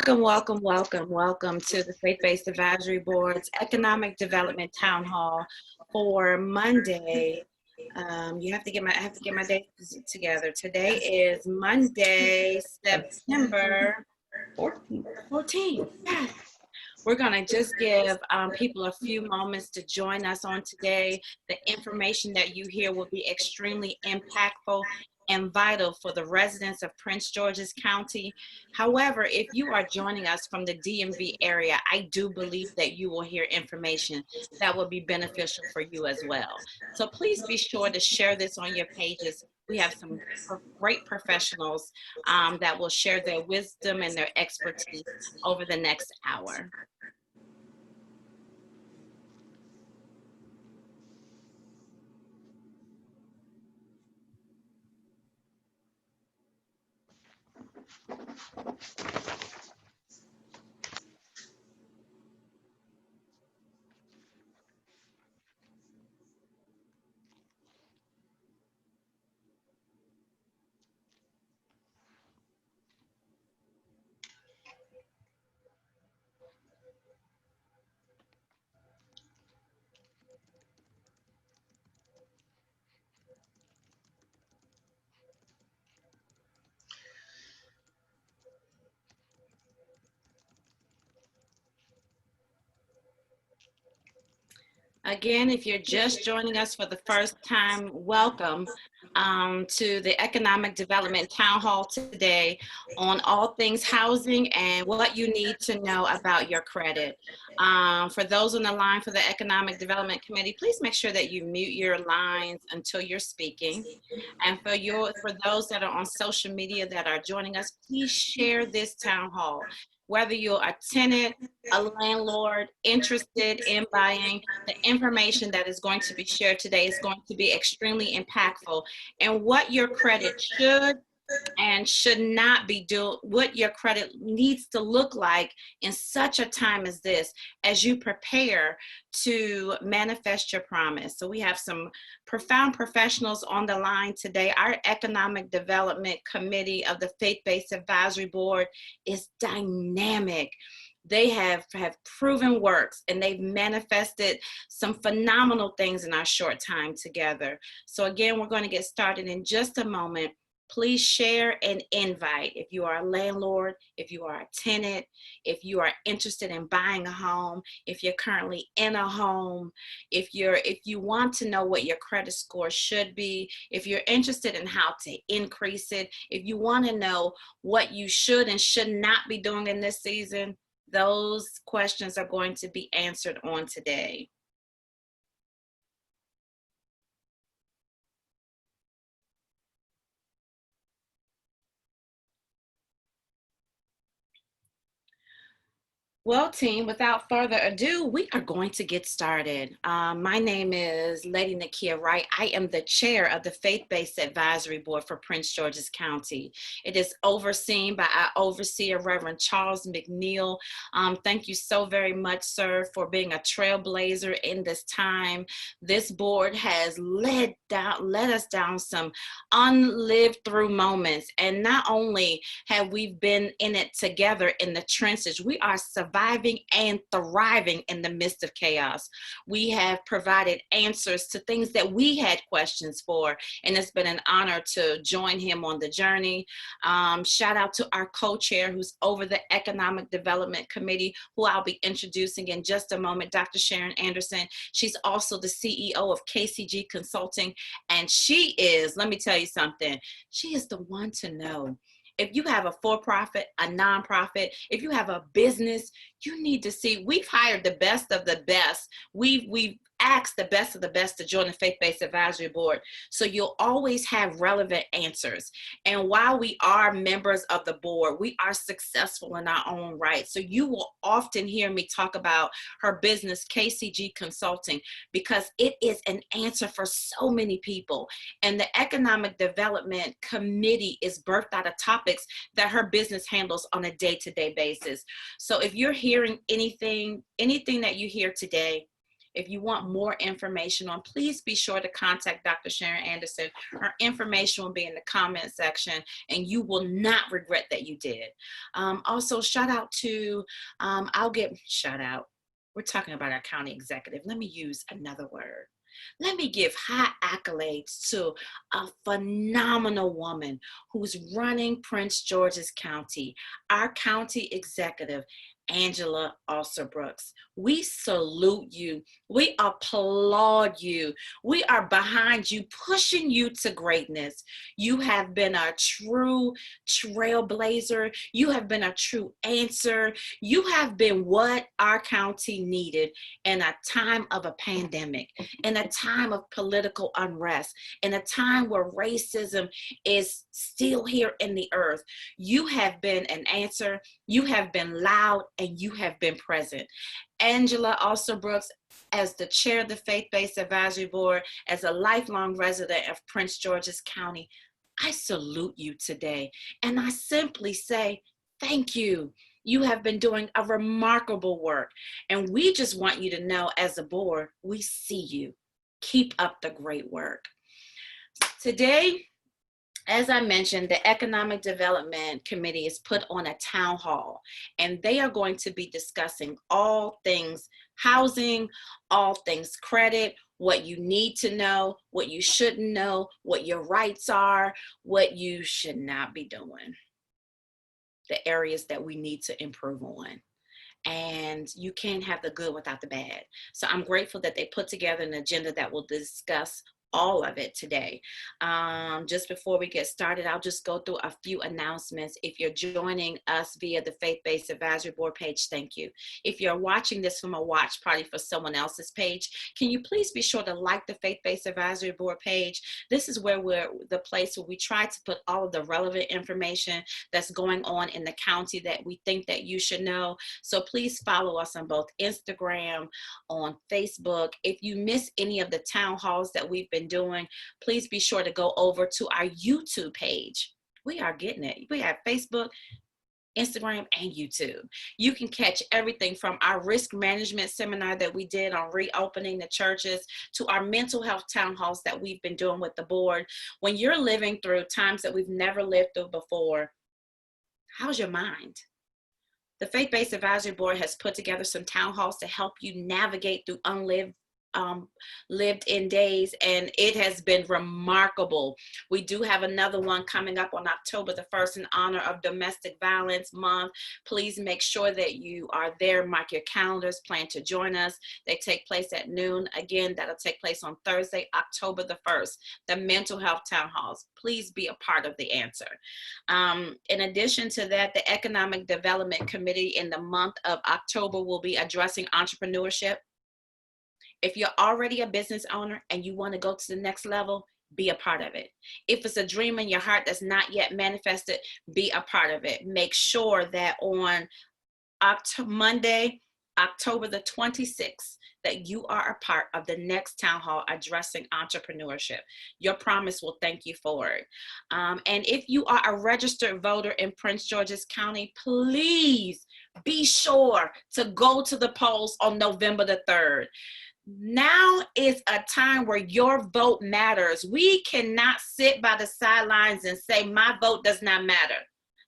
Welcome to the Faith-Based Advisory Board's Economic Development Town Hall for Monday. I have to get my dates together. Today is Monday, September 14th. Yes. We're going to just give people a few moments to join us on today. The information that you hear will be extremely impactful and vital for the residents of Prince George's County. However, if you are joining us from the DMV area, I do believe that you will hear information that will be beneficial for you as well. So please be sure to share this on your pages. We have some great professionals that will share their wisdom and their expertise over the next hour. Again, if you're just joining us for the first time, welcome to the Economic Development Town Hall today on all things housing and what you need to know about your credit. For those on the line for the Economic Development Committee, please make sure that you mute your lines until you're speaking. And for those that are on social media that are joining us, please share this town hall. Whether you're a tenant, a landlord interested in buying, the information that is going to be shared today is going to be extremely impactful. And what your credit should and should not be doing, what your credit needs to look like in such a time as this, as you prepare to manifest your promise. So we have some profound professionals on the line today. Our Economic Development Committee of the Faith-Based Advisory Board is dynamic. They have proven works and they've manifested some phenomenal things in our short time together. So again, we're going to get started in just a moment. Please share and invite. If you are a landlord, if you are a tenant, if you are interested in buying a home, if you're currently in a home, if you want to know what your credit score should be, if you're interested in how to increase it, if you want to know what you should and should not be doing in this season, those questions are going to be answered on today. Well, team, without further ado, we are going to get started. My name is Lady Nakia Wright. I am the chair of the Faith-Based Advisory Board for Prince George's County. It is overseen by our overseer, Reverend Charles McNeil. Thank you so very much, sir, for being a trailblazer in this time. This board has led us down some unlived through moments. And not only have we been in it together in the trenches, we are surviving and thriving in the midst of chaos. We have provided answers to things that we had questions for, and it's been an honor to join him on the journey. Shout out to our co-chair who's over the Economic Development Committee, who I'll be introducing in just a moment, Dr. Sharon Anderson. She's also the CEO of KCG Consulting, and she is, let me tell you something, she is the one to know. If you have a for-profit, a nonprofit, if you have a business, you need to see, we've hired the best of the best. We've asked the best of the best to join the Faith-Based Advisory Board. So you'll always have relevant answers. And while we are members of the board, we are successful in our own right. So you will often hear me talk about her business, KCG Consulting, because it is an answer for so many people. And the Economic Development Committee is birthed out of topics that her business handles on a day-to-day basis. So if you're hearing anything that you hear today, If you want more information on, please be sure to contact Dr. Sharon Anderson. Her information will be in the comment section, and you will not regret that you did. Also, shout out to, shout out. We're talking about our county executive. Let me use another word. Let me give high accolades to a phenomenal woman who's running Prince George's County, our county executive, Angela Alsobrooks. We salute you. We applaud you. We are behind you, pushing you to greatness. You have been a true trailblazer. You have been a true answer. You have been what our county needed in a time of a pandemic, in a time of political unrest, in a time where racism is still here in the earth. You have been an answer. You have been loud, and you have been present. Angela Alsobrooks, as the chair of the Faith-Based Advisory Board, as a lifelong resident of Prince George's County, I salute you today. And I simply say, thank you. You have been doing a remarkable work. And we just want you to know, as a board, we see you. Keep up the great work. Today, as I mentioned, the Economic Development Committee is put on a town hall, and they are going to be discussing all things housing, all things credit, what you need to know, what you shouldn't know, what your rights are, what you should not be doing, the areas that we need to improve on. And you can't have the good without the bad. So I'm grateful that they put together an agenda that will discuss all of it today. Just before we get started, I'll just go through a few announcements. If you're joining us via the Faith-Based Advisory Board page, thank you. If you're watching this from a watch party for someone else's page, can you please be sure to like the Faith-Based Advisory Board page? This is where we're the place where we try to put all of the relevant information that's going on in the county that we think that you should know. So please follow us on both Instagram, on Facebook. If you miss any of the town halls that we've been doing, please be sure to go over to our YouTube page. We are getting it. We have Facebook, Instagram, and YouTube. You can catch everything from our risk management seminar that we did on reopening the churches to our mental health town halls that we've been doing with the board. When you're living through times that we've never lived through before, how's your mind? The Faith-Based Advisory Board has put together some town halls to help you navigate through lived in days, and it has been remarkable. We do have another one coming up on October the 1st in honor of Domestic Violence Month. Please make sure that you are there. Mark your calendars. Plan to join us. They take place at noon. Again, that'll take place on Thursday, October the 1st. The mental health town halls. Please be a part of the answer. In addition to that, the Economic Development Committee in the month of October will be addressing entrepreneurship. If you're already a business owner and you want to go to the next level, be a part of it. If it's a dream in your heart that's not yet manifested, be a part of it. Make sure that on Monday, October the 26th, that you are a part of the next town hall addressing entrepreneurship. Your promise will thank you for it. And if you are a registered voter in Prince George's County, please be sure to go to the polls on November the 3rd. Now is a time where your vote matters. We cannot sit by the sidelines and say, my vote does not matter.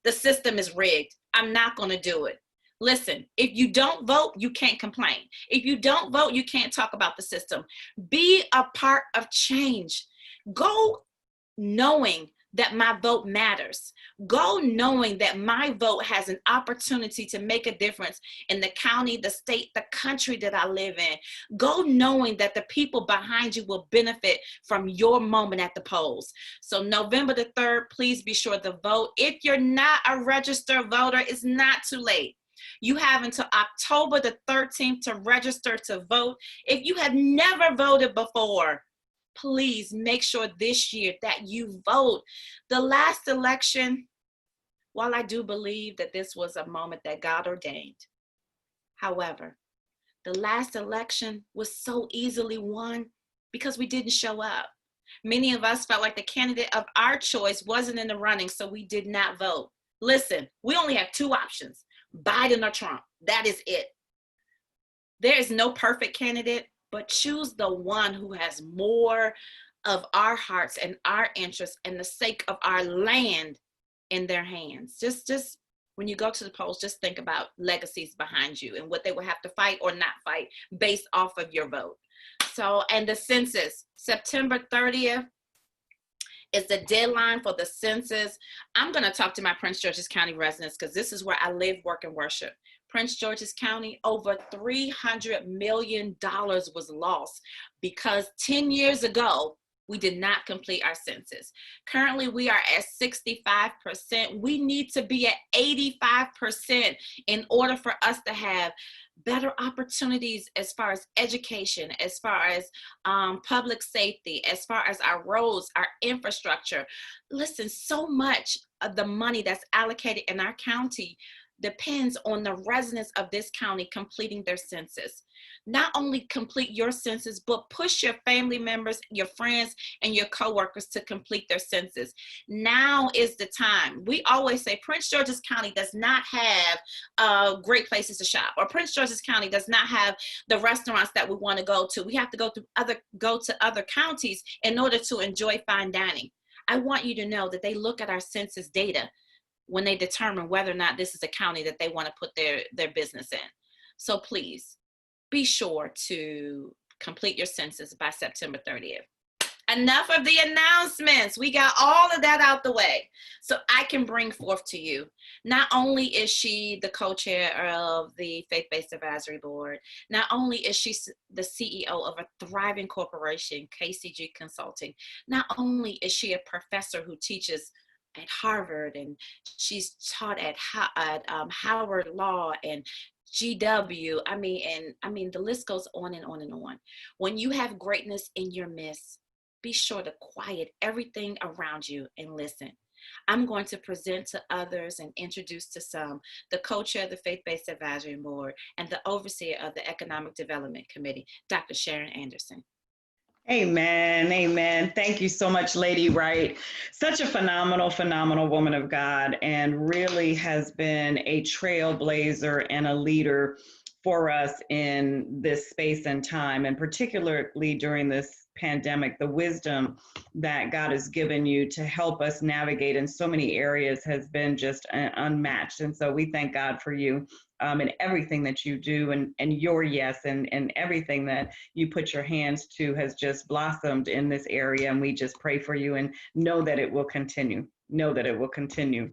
The system is rigged. I'm not going to do it. Listen, if you don't vote, you can't complain. If you don't vote, you can't talk about the system. Be a part of change. Go knowing that my vote matters. Go knowing that my vote has an opportunity to make a difference in the county, the state, the country that I live in. Go knowing that the people behind you will benefit from your moment at the polls. So November the 3rd, please be sure to vote. If you're not a registered voter, it's not too late. You have until October the 13th to register to vote. If you have never voted before, please make sure this year that you vote. The last election, while I do believe that this was a moment that God ordained, however, the last election was so easily won because we didn't show up. Many of us felt like the candidate of our choice wasn't in the running, so we did not vote. Listen, we only have two options, Biden or Trump. That is it. There is no perfect candidate. but choose the one who has more of our hearts and our interests and the sake of our land in their hands. Just when you go to the polls, just think about legacies behind you and what they will have to fight or not fight based off of your vote. So, and the census, September 30th is the deadline for the census. I'm going to talk to my Prince George's County residents because this is where I live, work, and worship. Prince George's County, over $300 million was lost because 10 years ago, we did not complete our census. Currently, we are at 65%. We need to be at 85% in order for us to have better opportunities as far as education, as far as public safety, as far as our roads, our infrastructure. Listen, so much of the money that's allocated in our county depends on the residents of this county completing their census. Not only complete your census, but push your family members, your friends, and your coworkers to complete their census. Now is the time. We always say Prince George's County does not have great places to shop, or Prince George's County does not have the restaurants that we want to go to. We have to go to other counties in order to enjoy fine dining. I want you to know that they look at our census data when they determine whether or not this is a county that they want to put their business in. So please be sure to complete your census by September 30th. Enough of the announcements. We got all of that out the way. So I can bring forth to you, not only is she the co-chair of the Faith-Based Advisory Board, not only is she the CEO of a thriving corporation, KCG Consulting, not only is she a professor who teaches at Harvard, and she's taught at Howard Law and GW. I mean, the list goes on and on and on. When you have greatness in your midst, be sure to quiet everything around you and listen. I'm going to present to others and introduce to some the co-chair of the Faith-Based Advisory Board and the overseer of the Economic Development Committee, Dr. Sharon Anderson. Amen. Amen. Thank you so much, Lady Wright. Such a phenomenal woman of God, and really has been a trailblazer and a leader for us in this space and time, and particularly during this pandemic. The wisdom that God has given you to help us navigate in so many areas has been just unmatched. And so we thank God for you and everything that you do, and your yes, and everything that you put your hands to has just blossomed in this area. And we just pray for you and know that it will continue. Know that it will continue.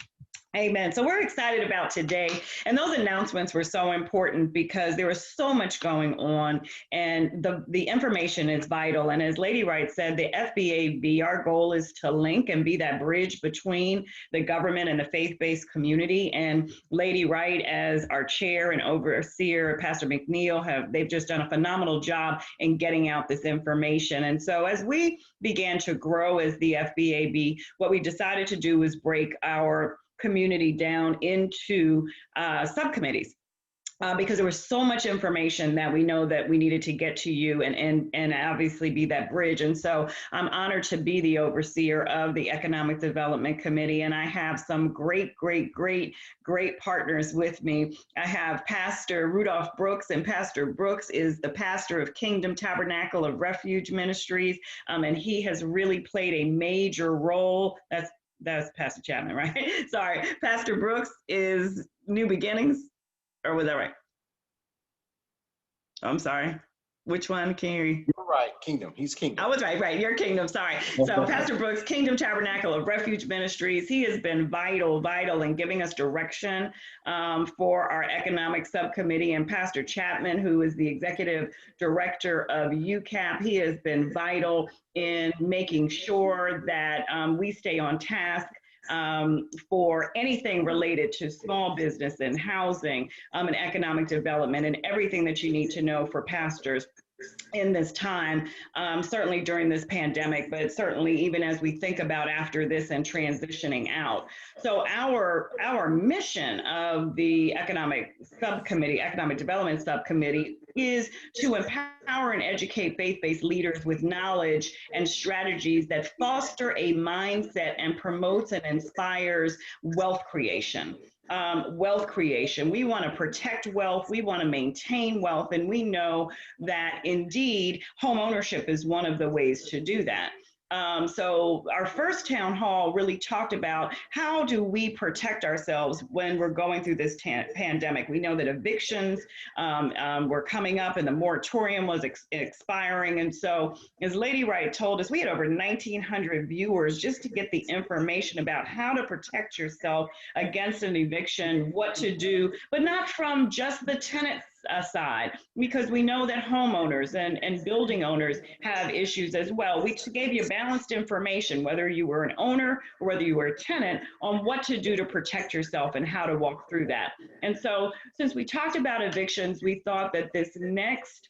Amen. So we're excited about today. And those announcements were so important because there was so much going on, and the information is vital. And as Lady Wright said, the FBAB, our goal is to link and be that bridge between the government and the faith-based community. And Lady Wright, as our chair and overseer, Pastor McNeil, they've just done a phenomenal job in getting out this information. And so as we began to grow as the FBAB, what we decided to do was break our community down into subcommittees. Because there was so much information that we know that we needed to get to you and obviously be that bridge. And so I'm honored to be the overseer of the Economic Development Committee. And I have some great partners with me. I have Pastor Rudolph Brooks, and Pastor Brooks is the pastor of Kingdom Tabernacle of Refuge Ministries. And he has really played a major role. That's Pastor Chapman, right? Sorry. Pastor Brooks is New Beginnings. Or was that right? I'm sorry. Which one? Can you? You're right. Kingdom. He's Kingdom. I was right. Your Kingdom. Sorry. So Pastor Brooks, Kingdom Tabernacle of Refuge Ministries. He has been vital in giving us direction for our economic subcommittee. And Pastor Chapman, who is the executive director of UCAP, he has been vital in making sure that we stay on task for anything related to small business and housing and economic development, and everything that you need to know for pastors in this time, certainly during this pandemic, but certainly even as we think about after this and transitioning out. So our mission of the Economic Development Subcommittee is to empower and educate faith-based leaders with knowledge and strategies that foster a mindset and promotes and inspires wealth creation. wealth creation. We want to protect wealth. We want to maintain wealth. And we know that indeed home ownership is one of the ways to do that. So our first town hall really talked about how do we protect ourselves when we're going through this pandemic. We know that evictions were coming up and the moratorium was expiring. And so as Lady Wright told us, we had over 1,900 viewers just to get the information about how to protect yourself against an eviction, what to do, but not from just the tenant side, because we know that homeowners and building owners have issues as well. We gave you balanced information, whether you were an owner or whether you were a tenant, on what to do to protect yourself and how to walk through that. And so since we talked about evictions, we thought that this next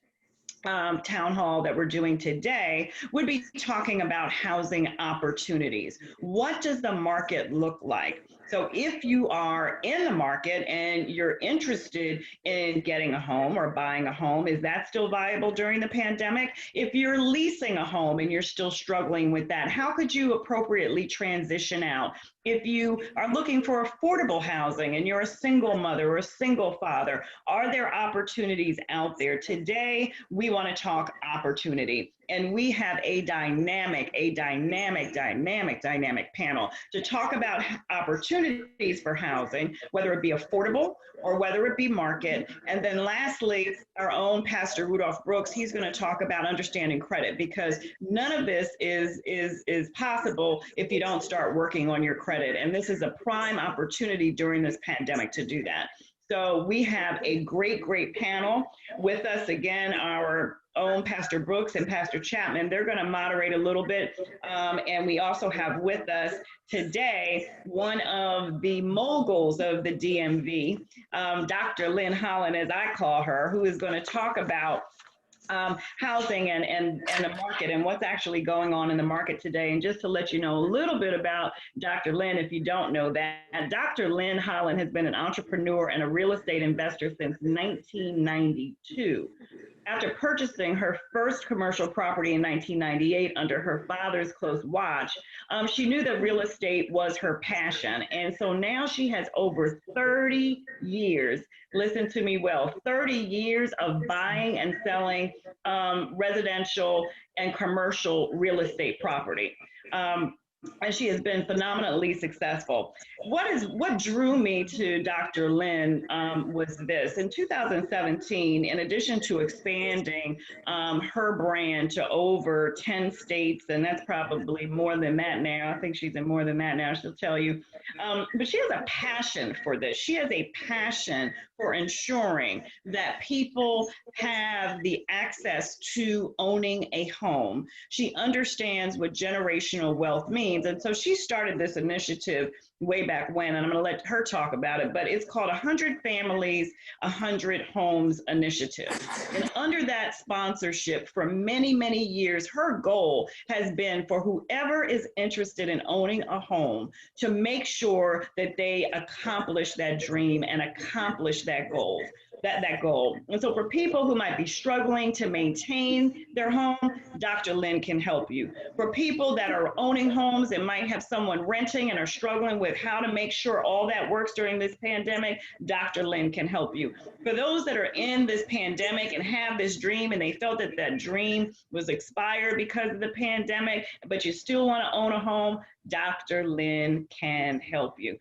town hall that we're doing today would be talking about housing opportunities. What does the market look like? So if you are in the market and you're interested in getting a home or buying a home, is that still viable during the pandemic? If you're leasing a home and you're still struggling with that, how could you appropriately transition out? If you are looking for affordable housing and you're a single mother or a single father, are there opportunities out there? Today, we want to talk opportunity. And we have a dynamic panel to talk about opportunities for housing, whether it be affordable or whether it be market. And then lastly, our own Pastor Rudolph Brooks, he's going to talk about understanding credit, because none of this is possible if you don't start working on your credit. And this is a prime opportunity during this pandemic to do that. So we have a great panel with us. Again, our own Pastor Brooks and Pastor Chapman. They're going to moderate a little bit. And we also have with us today one of the moguls of the DMV, Dr. Lynn Holland, as I call her, who is going to talk about housing and the market and what's actually going on in the market today. And just to let you know a little bit about Dr. Lynn, if you don't know that, Dr. Lynn Holland has been an entrepreneur and a real estate investor since 1992. After purchasing her first commercial property in 1998 under her father's close watch, she knew that real estate was her passion. And so now she has over 30 years, listen to me well, 30 years of buying and selling residential and commercial real estate property. And she has been phenomenally successful. What drew me to Dr. Lynn was this. In 2017, in addition to expanding her brand to over 10 states, and that's probably more than that now. I think she's in more than that now, she'll tell you. But she has a passion for this. She has a passion for ensuring that people have the access to owning a home. She understands what generational wealth means. And so she started this initiative way back when, and I'm going to let her talk about it, but it's called 100 Families, 100 Homes Initiative. And under that sponsorship for many years, her goal has been for whoever is interested in owning a home to make sure that they accomplish that dream and accomplish that goal. That goal. And so for people who might be struggling to maintain their home, Dr. Lynn can help you. For people that are owning homes and might have someone renting and are struggling with how to make sure all that works during this pandemic, Dr. Lynn can help you. For those that are in this pandemic and have this dream and they felt that that dream was expired because of the pandemic, but you still want to own a home, Dr. Lynn can help you.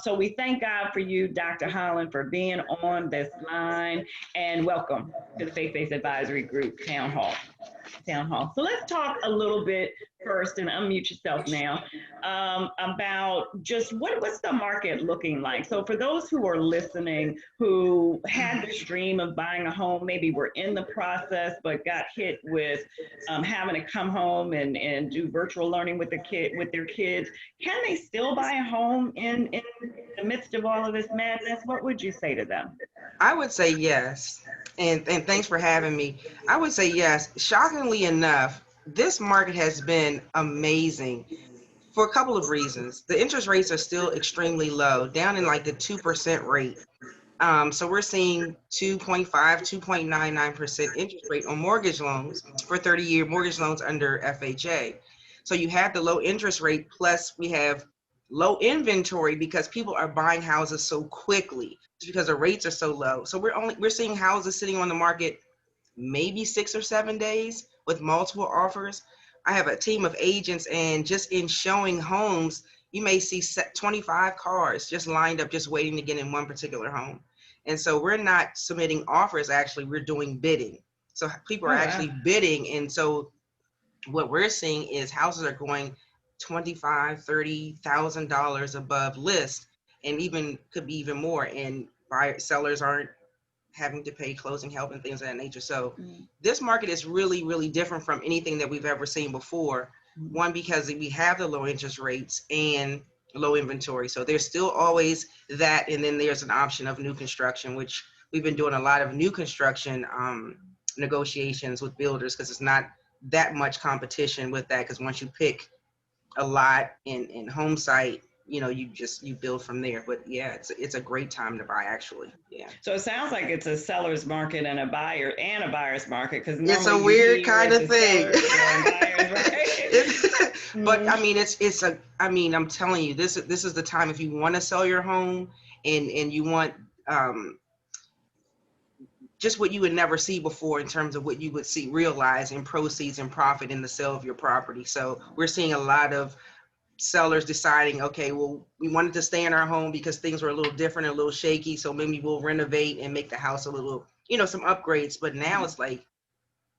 So we thank God for you, Dr. Holland, for being on this line, and welcome to the Faith Based Advisory Group Town Hall. So let's talk a little bit first, and unmute yourself now, about just what's the market looking like. So for those who are listening, who had this dream of buying a home, maybe were in the process, but got hit with having to come home and do virtual learning with their kids, can they still buy a home in the midst of all of this madness? What would you say to them? I would say yes. And thanks for having me. I would say yes. Shockingly enough, this market has been amazing for a couple of reasons. The interest rates are still extremely low, down in like the 2% rate. So we're seeing 2.5, 2.99% interest rate on mortgage loans for 30-year mortgage loans under FHA. So you have the low interest rate, plus we have low inventory because people are buying houses so quickly just because the rates are so low. So we're seeing houses sitting on the market maybe 6 or 7 days with multiple offers. I have a team of agents, and just in showing homes, you may see 25 cars just lined up, just waiting to get in one particular home. And so we're not submitting offers, actually, we're doing bidding. So people are actually bidding. And so what we're seeing is houses are going $25,000, $30,000 above list, and even could be even more. And sellers aren't having to pay closing help and things of that nature. So this market is really, really different from anything that we've ever seen before. One, because we have the low interest rates and low inventory. So there's still always that. And then there's an option of new construction, which we've been doing a lot of new construction negotiations with builders, because it's not that much competition with that. Because once you pick a lot in home site, you build from there. But yeah, it's a great time to buy, actually. Yeah. So it sounds like it's a seller's market and a buyer's market, because it's a weird kind of thing. But I mean, I'm telling you, this is the time if you want to sell your home and you want just what you would never see before in terms of what you would see realize in proceeds and profit in the sale of your property. So we're seeing a lot of sellers deciding, okay, well, we wanted to stay in our home because things were a little different, a little shaky, so maybe we'll renovate and make the house a little, some upgrades. But now it's like,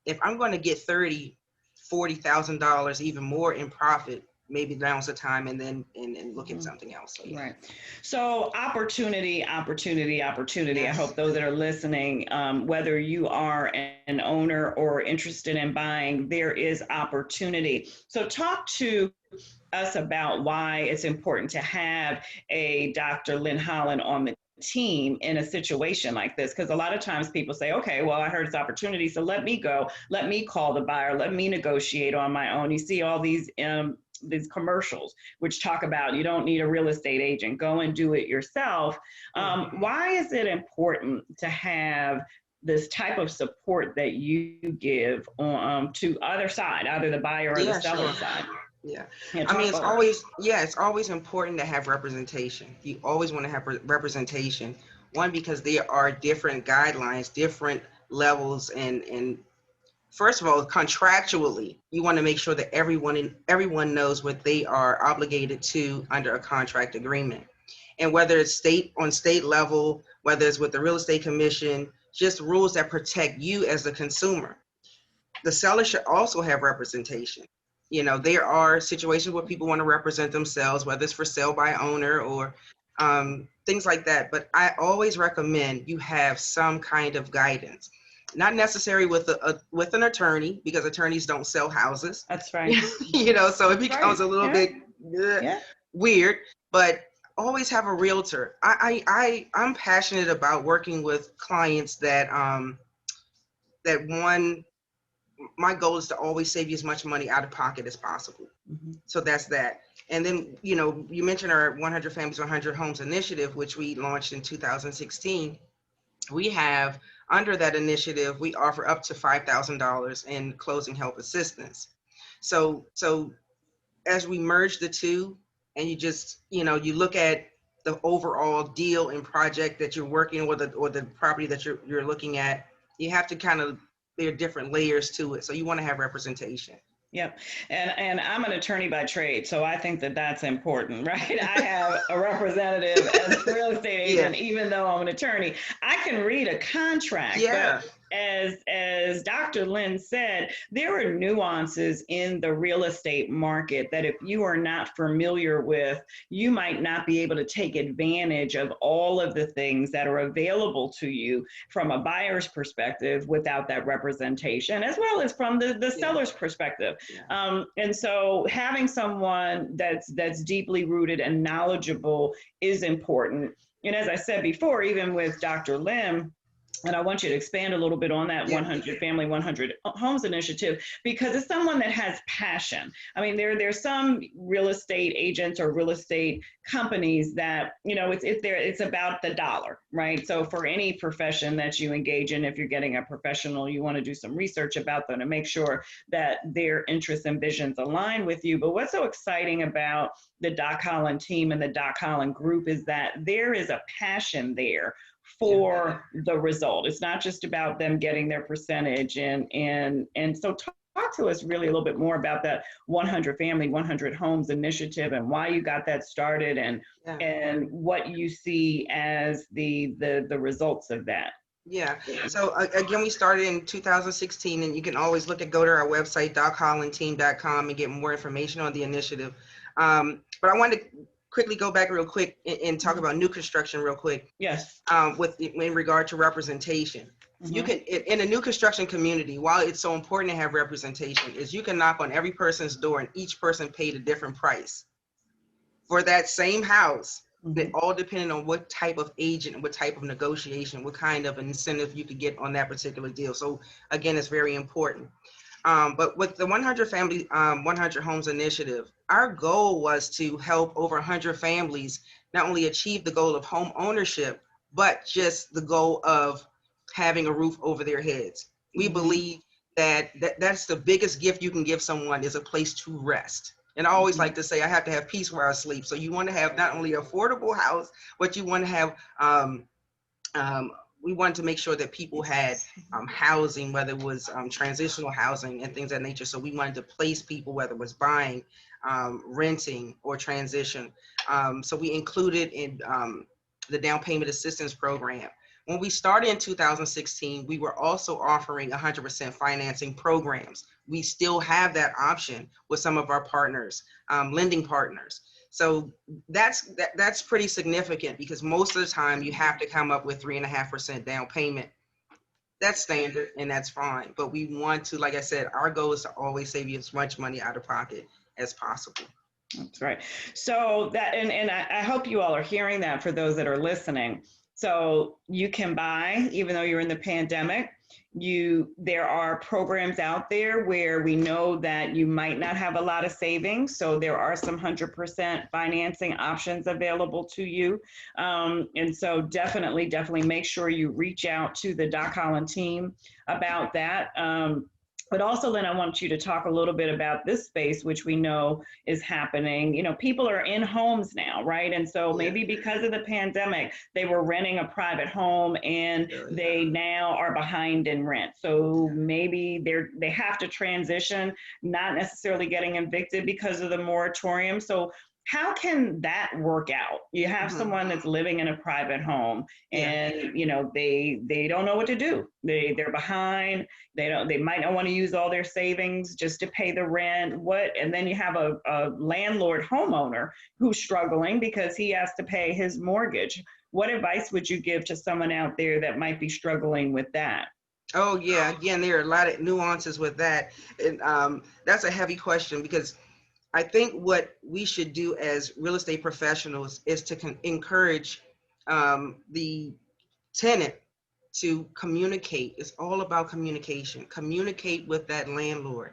if I'm going to get $30,000, $40,000 even more in profit, maybe now's the time, and then look at something else. So, yeah. Right. So opportunity. Yes. I hope those that are listening, whether you are an owner or interested in buying, there is opportunity. So talk to us about why it's important to have a Dr. Lynn Holland on the team in a situation like this, because a lot of times people say, okay, well, I heard it's opportunity, so let me call the buyer, let me negotiate on my own. You see all these commercials which talk about you don't need a real estate agent, go and do it yourself. Why is it important to have this type of support that you give to other side, either the buyer or the seller side? Yeah. I mean, it's always important to have representation. You always want to have representation. One, because there are different guidelines, different levels, and first of all, contractually, you want to make sure that everyone knows what they are obligated to under a contract agreement. And whether it's state level, whether it's with the real estate commission, just rules that protect you as the consumer. The seller should also have representation. There are situations where people want to represent themselves, whether it's for sale by owner or things like that. But I always recommend you have some kind of guidance. Not necessary with an attorney, because attorneys don't sell houses. That's right. So it becomes a little bit weird. But always have a realtor. I'm passionate about working with clients that my goal is to always save you as much money out of pocket as possible. So that's that. And then, you mentioned our 100 Families, 100 Homes initiative, which we launched in 2016. We have, under that initiative, we offer up to $5,000 in closing help assistance. So as we merge the two, and you just, you look at the overall deal and project that you're working with, or the property that you're looking at, you have to there are different layers to it. So you want to have representation. Yep. And I'm an attorney by trade, so I think that that's important, right? I have a representative as a real estate agent, even though I'm an attorney. I can read a contract, but as Dr. Lynn said, there are nuances in the real estate market that if you are not familiar with, you might not be able to take advantage of all of the things that are available to you from a buyer's perspective without that representation, as well as from the seller's perspective. And so having someone that's deeply rooted and knowledgeable is important. And as I said before, even with Dr. Lynn, And I want you to expand a little bit on that Yeah. 100 Family 100 Homes initiative, because it's someone that has passion. I mean, there's some real estate agents or real estate companies that, you know, it's about the dollar, right? So for any profession that you engage in, if you're getting a professional, you want to do some research about them to make sure that their interests and visions align with you. But what's so exciting about the Doc Holland team and the Doc Holland group is that there is a passion there for the result. It's not just about them getting their percentage. And so talk to us really a little bit more about that 100 Family 100 Homes initiative and why you got that started, and what you see as the results of that. Yeah. So again, we started in 2016, and you can always go to our website, dochollandteam.com, and get more information on the initiative. But I wanted to quickly go back real quick and talk about new construction real quick. Yes. In regard to representation. You can, in a new construction community, while it's so important to have representation, is you can knock on every person's door and each person paid a different price for that same house. That all depending on what type of agent, what type of negotiation, what kind of incentive you could get on that particular deal. So again, it's very important. But with the 100 Family 100 Homes initiative, our goal was to help over 100 families not only achieve the goal of home ownership, but just the goal of having a roof over their heads. We believe that's the biggest gift you can give someone, is a place to rest. And I always like to say, I have to have peace where I sleep. So you want to have not only an affordable house, but you want to have, we wanted to make sure that people had housing, whether it was transitional housing and things of that nature. So we wanted to place people, whether it was buying, renting, or transition. So we included in the down payment assistance program. When we started in 2016, we were also offering 100% financing programs. We still have that option with some of our partners, lending partners. So that's pretty significant, because most of the time you have to come up with 3.5% down payment. That's standard and that's fine. But we want to, like I said, our goal is to always save you as much money out of pocket as possible. That's right. So that, and I hope you all are hearing that for those that are listening. So you can buy, even though you're in the pandemic, there are programs out there where we know that you might not have a lot of savings. So there are some 100% financing options available to you. And so definitely make sure you reach out to the Doc Holland team about that. But also, Lynn, I want you to talk a little bit about this space, which we know is happening. You know, people are in homes now, right? And so maybe because of the pandemic, they were renting a private home and they now are behind in rent. So maybe they have to transition, not necessarily getting evicted because of the moratorium. So how can that work out? You have someone that's living in a private home and you know they don't know what to do. They're behind. They might not want to use all their savings just to pay the rent. And then you have a landlord homeowner who's struggling because he has to pay his mortgage. What advice would you give to someone out there that might be struggling with that? Oh yeah, again, there are a lot of nuances with that. And that's a heavy question, because I think what we should do as real estate professionals is to encourage the tenant to communicate. It's all about communication. Communicate with that landlord.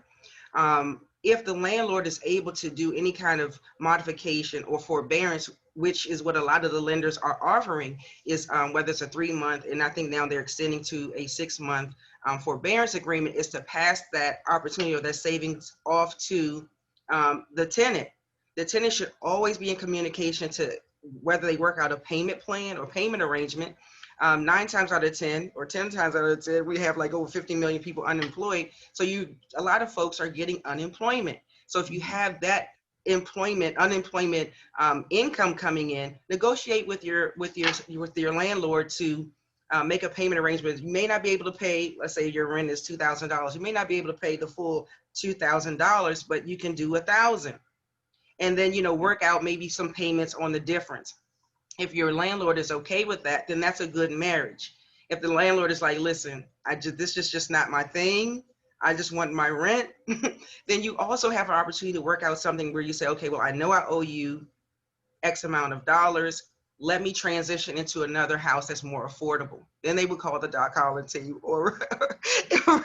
If the landlord is able to do any kind of modification or forbearance, which is what a lot of the lenders are offering, is whether it's a 3-month, and I think now they're extending to a 6-month forbearance agreement, is to pass that opportunity or that savings off to the tenant. The tenant should always be in communication to whether they work out a payment plan or payment arrangement. 9 times out of 10 or 10 times out of 10, we have like over 50 million people unemployed. So a lot of folks are getting unemployment. So if you have that unemployment income coming in, negotiate with your landlord to make a payment arrangement. You may not be able to pay, let's say your rent is $2,000. You may not be able to pay the full $2,000, but you can do $1,000. And then, work out maybe some payments on the difference. If your landlord is okay with that, then that's a good marriage. If the landlord is like, listen, this is just not my thing, I just want my rent, then you also have an opportunity to work out something where you say, okay, well, I know I owe you X amount of dollars. let me transition into another house that's more affordable. Then they would call the Doc Holland team or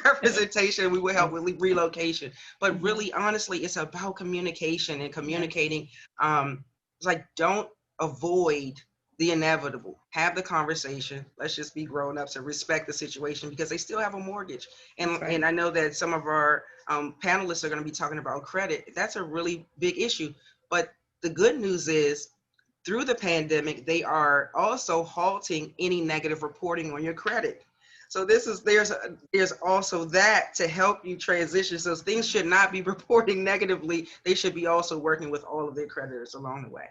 representation. We would help with relocation. But really, honestly, it's about communication and communicating. It's like, don't avoid the inevitable. Have the conversation. Let's just be grown-ups and respect the situation because they still have a mortgage. And I know that some of our panelists are going to be talking about credit. That's a really big issue. But the good news is, through the pandemic, they are also halting any negative reporting on your credit. So there's also that to help you transition. So things should not be reporting negatively. They should be also working with all of their creditors along the way.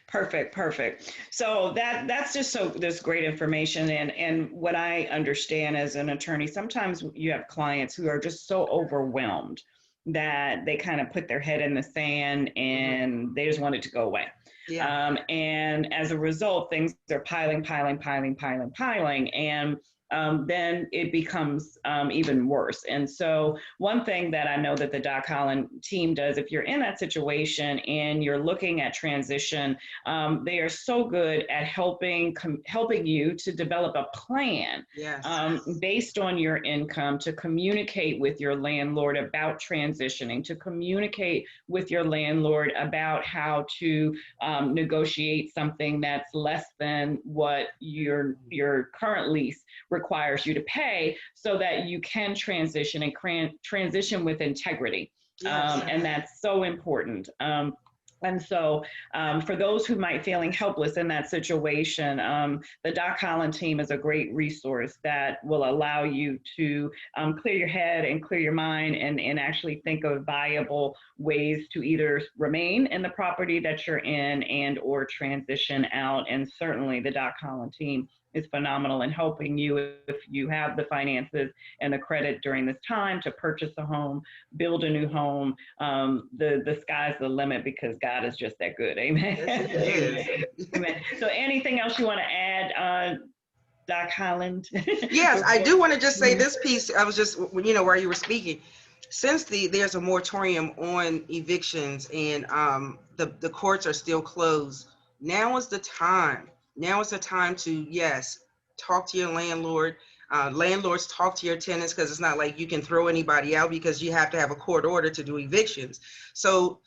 Perfect. So that's just this great information. And what I understand as an attorney, sometimes you have clients who are just so overwhelmed that they kind of put their head in the sand and they just want it to go away. Yeah. And as a result, things are piling. And then it becomes even worse. And so one thing that I know that the Doc Holland team does, if you're in that situation and you're looking at transition, they are so good at helping you to develop a plan. Yes. Based on your income, to communicate with your landlord about transitioning, to communicate with your landlord about how to negotiate something that's less than what your current lease requires you to pay, so that you can transition and transition with integrity. Yes. And that's so important. And so for those who might feeling helpless in that situation, the Doc Holland team is a great resource that will allow you to clear your head and clear your mind and actually think of viable ways to either remain in the property that you're in and or transition out. And certainly the Doc Holland team is phenomenal in helping you if you have the finances and the credit during this time to purchase a home, build a new home. The sky's the limit because God is just that good. Amen. Amen. So anything else you want to add, Doc Holland? Yes, I do want to just say this piece. I was just, while you were speaking, since there's a moratorium on evictions and the courts are still closed, now is the time. Now is the time to, yes, talk to your landlord. Landlords, talk to your tenants, because it's not like you can throw anybody out because you have to have a court order to do evictions. So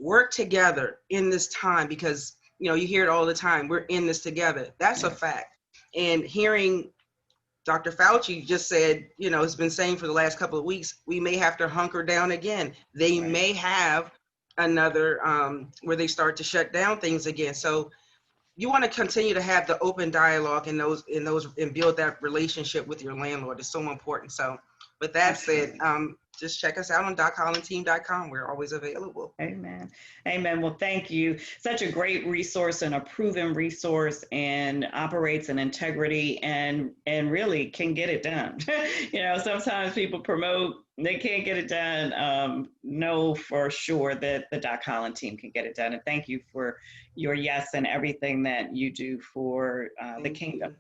work together in this time because, you hear it all the time. We're in this together. That's a fact. And hearing Dr. Fauci just said, has been saying for the last couple of weeks, we may have to hunker down again. They may have another where they start to shut down things again. So you want to continue to have the open dialogue and build that relationship with your landlord. It's so important. So with that said, just check us out on dochollandteam.com. We're always available. Amen. Well, thank you. Such a great resource and a proven resource, and operates in integrity and really can get it done. Sometimes people promote, they can't get it done. Know for sure that the Doc Holland team can get it done. And thank you for your yes and everything that you do for the kingdom.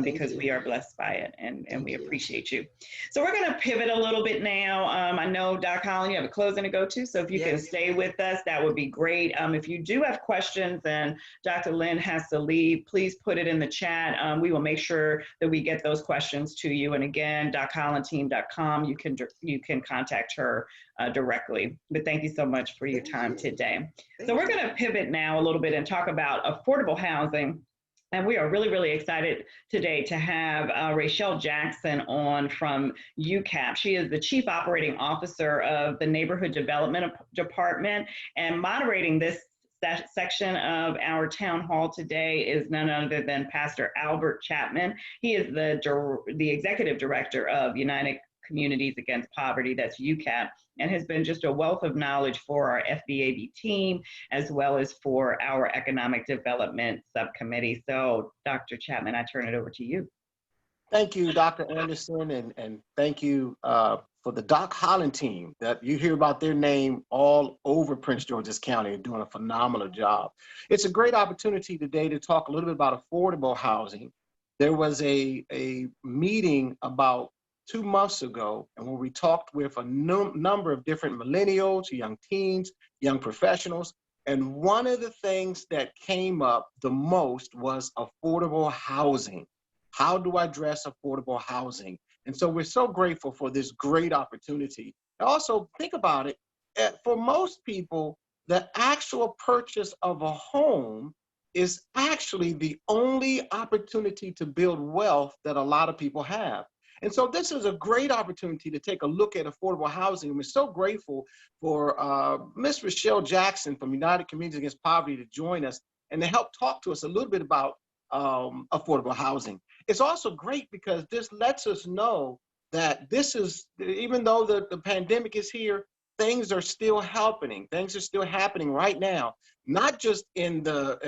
Because we are blessed by it and we appreciate you. So we're going to pivot a little bit now. I know, Doc Holland, you have a closing to go to, so if you can stay with us, that would be great. If you do have questions and Dr. Lynn has to leave, please put it in the chat. We will make sure that we get those questions to you. And again, dochollandteam.com, you can contact her directly. But thank you so much for your time today. So we're going to pivot now a little bit and talk about affordable housing. And we are really, really excited today to have Rachelle Jackson on from UCAP. She is the Chief Operating Officer of the Neighborhood Development Department, and moderating this section of our town hall today is none other than Pastor Albert Chapman. He is the Executive Director of United Communities Against Poverty, that's UCAP, and has been just a wealth of knowledge for our FBAB team, as well as for our Economic Development Subcommittee. So, Dr. Chapman, I turn it over to you. Thank you, Dr. Anderson, and thank you for the Doc Holland team. That you hear about their name all over Prince George's County, doing a phenomenal job. It's a great opportunity today to talk a little bit about affordable housing. There was a meeting about 2 months ago, and when we talked with a number of different millennials, young teens, young professionals, And one of the things that came up the most was affordable housing. How do I address affordable housing? And so we're so grateful for this great opportunity. Also, think about it. For most people, the actual purchase of a home is actually the only opportunity to build wealth that a lot of people have. And so this is a great opportunity to take a look at affordable housing. And we're so grateful for Ms. Rochelle Jackson from United Communities Against Poverty to join us and to help talk to us a little bit about affordable housing. It's also great because this lets us know that this is, even though the pandemic is here, things are still happening. Things are still happening right now, not just in the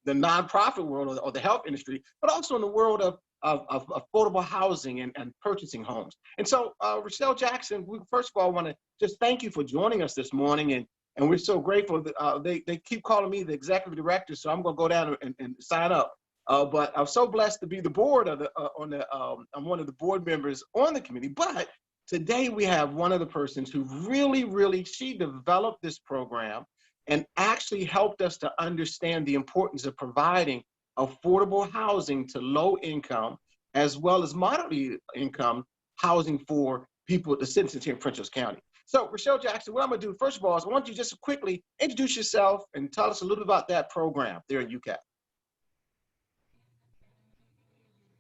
nonprofit world or the health industry, but also in the world of affordable housing and purchasing homes. And so, Rochelle Jackson, we first of all want to just thank you for joining us this morning. And we're so grateful that they keep calling me the executive director, so I'm going to go down and sign up. But I'm so blessed to be the board of I'm one of the board members on the committee. But today we have one of the persons who really, she developed this program and actually helped us to understand the importance of providing affordable housing to low income as well as moderate income housing for people, the citizens here in Prince George County. So Rochelle Jackson, what I'm gonna do first of all is I want you just to quickly introduce yourself and tell us a little bit about that program there at UCAP.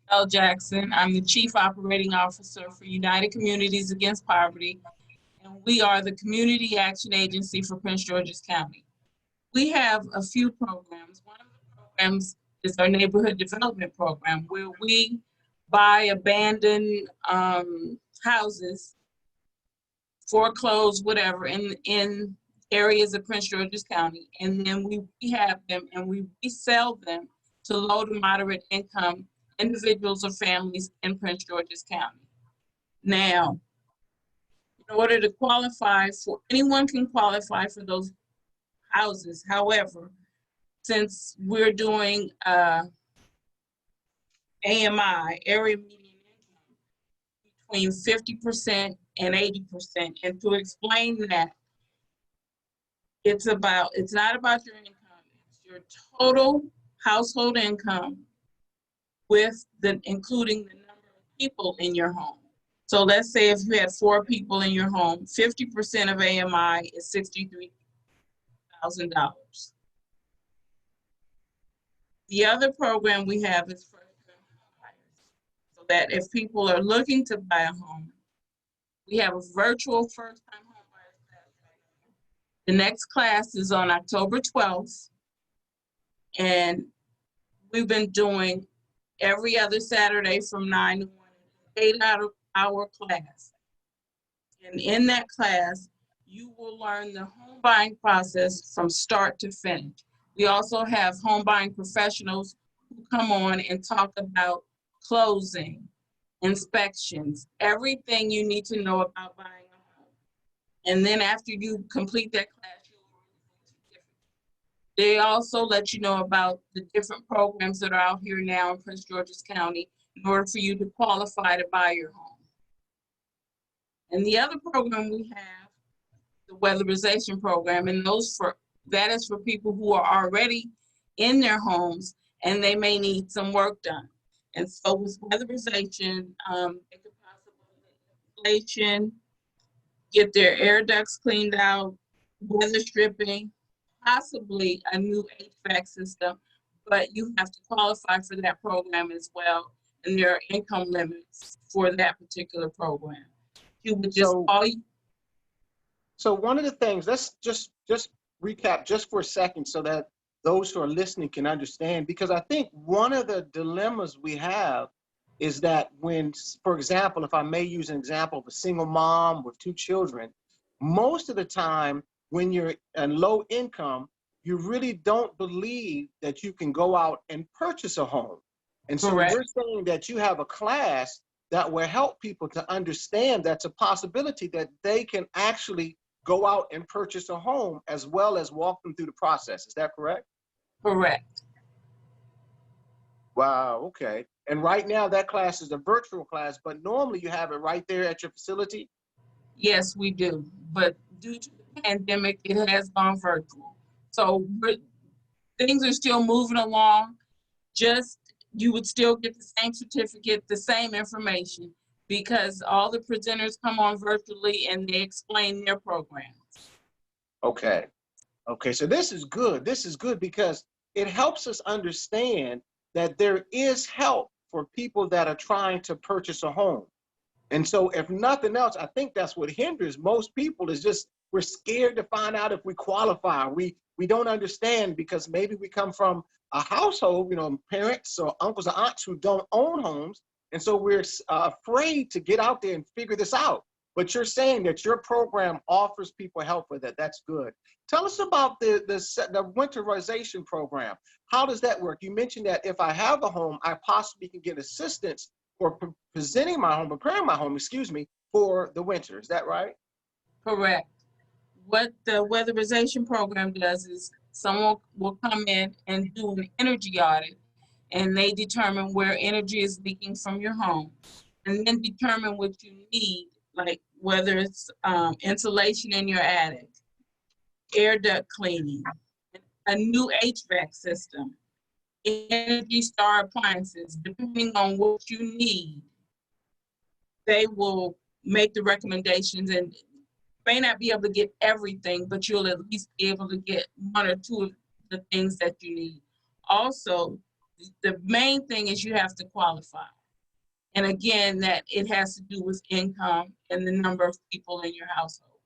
Rochelle Jackson. I'm the Chief Operating Officer for United Communities Against Poverty, and we are the Community Action Agency for Prince George's County. We have a few programs. One of the programs is our Neighborhood Development Program, where we buy abandoned houses, foreclosed, whatever, in areas of Prince George's County, and then we rehab them and we resell them to low to moderate income individuals or families in Prince George's County. Now, in order to qualify for, anyone can qualify for those houses. However, since we're doing AMI, area median income, between 50% and 80%, and to explain that, it's not about your income, it's your total household income with including the number of people in your home. So let's say if you had 4 people in your home, 50% of AMI is $63,000. The other program we have is for home buyers, so that if people are looking to buy a home, we have a virtual first-time home buyers class. The next class is on October 12th, and we've been doing every other Saturday from 9 to 1, 8-hour class. And in that class, you will learn the home buying process from start to finish. We also have home buying professionals who come on and talk about closing, inspections, everything you need to know about buying a home. And then after you complete that class, they also let you know about the different programs that are out here now in Prince George's County in order for you to qualify to buy your home. And the other program we have, the weatherization program, and that is for people who are already in their homes and they may need some work done. And so with weatherization, they could possibly get insulation, get their air ducts cleaned out, weather stripping, possibly a new HVAC system, but you have to qualify for that program as well. And there are income limits for that particular program. You would just So one of the things, let's just recap just for a second so that those who are listening can understand, because I think one of the dilemmas we have is that when, for example, if I may use an example of a single mom with 2 children, most of the time when you're in low income, you really don't believe that you can go out and purchase a home. And so Correct. We're saying that you have a class that will help people to understand that's a possibility that they can actually go out and purchase a home as well as walk them through the process. Is that correct? Correct. Wow, okay. And right now that class is a virtual class, but normally you have it right there at your facility? Yes, we do. But due to the pandemic, it has gone virtual. So things are still moving along. Just, you would still get the same certificate, the same information, because all the presenters come on virtually and they explain their programs. Okay. Okay, so this is good. This is good because it helps us understand that there is help for people that are trying to purchase a home. And so if nothing else, I think that's what hinders most people is just we're scared to find out if we qualify. We don't understand because maybe we come from a household, you know, parents or uncles or aunts who don't own homes. And so we're afraid to get out there and figure this out. But you're saying that your program offers people help with it. That's good. Tell us about the winterization program. How does that work? You mentioned that if I have a home, I possibly can get assistance for preparing my home, for the winter. Is that right? Correct. What the weatherization program does is someone will come in and do an energy audit, and they determine where energy is leaking from your home, and then determine what you need, like whether it's insulation in your attic, air duct cleaning, a new HVAC system, Energy Star appliances. Depending on what you need, they will make the recommendations, and may not be able to get everything, but you'll at least be able to get one or two of the things that you need. Also, the main thing is you have to qualify. And again, that it has to do with income and the number of people in your household.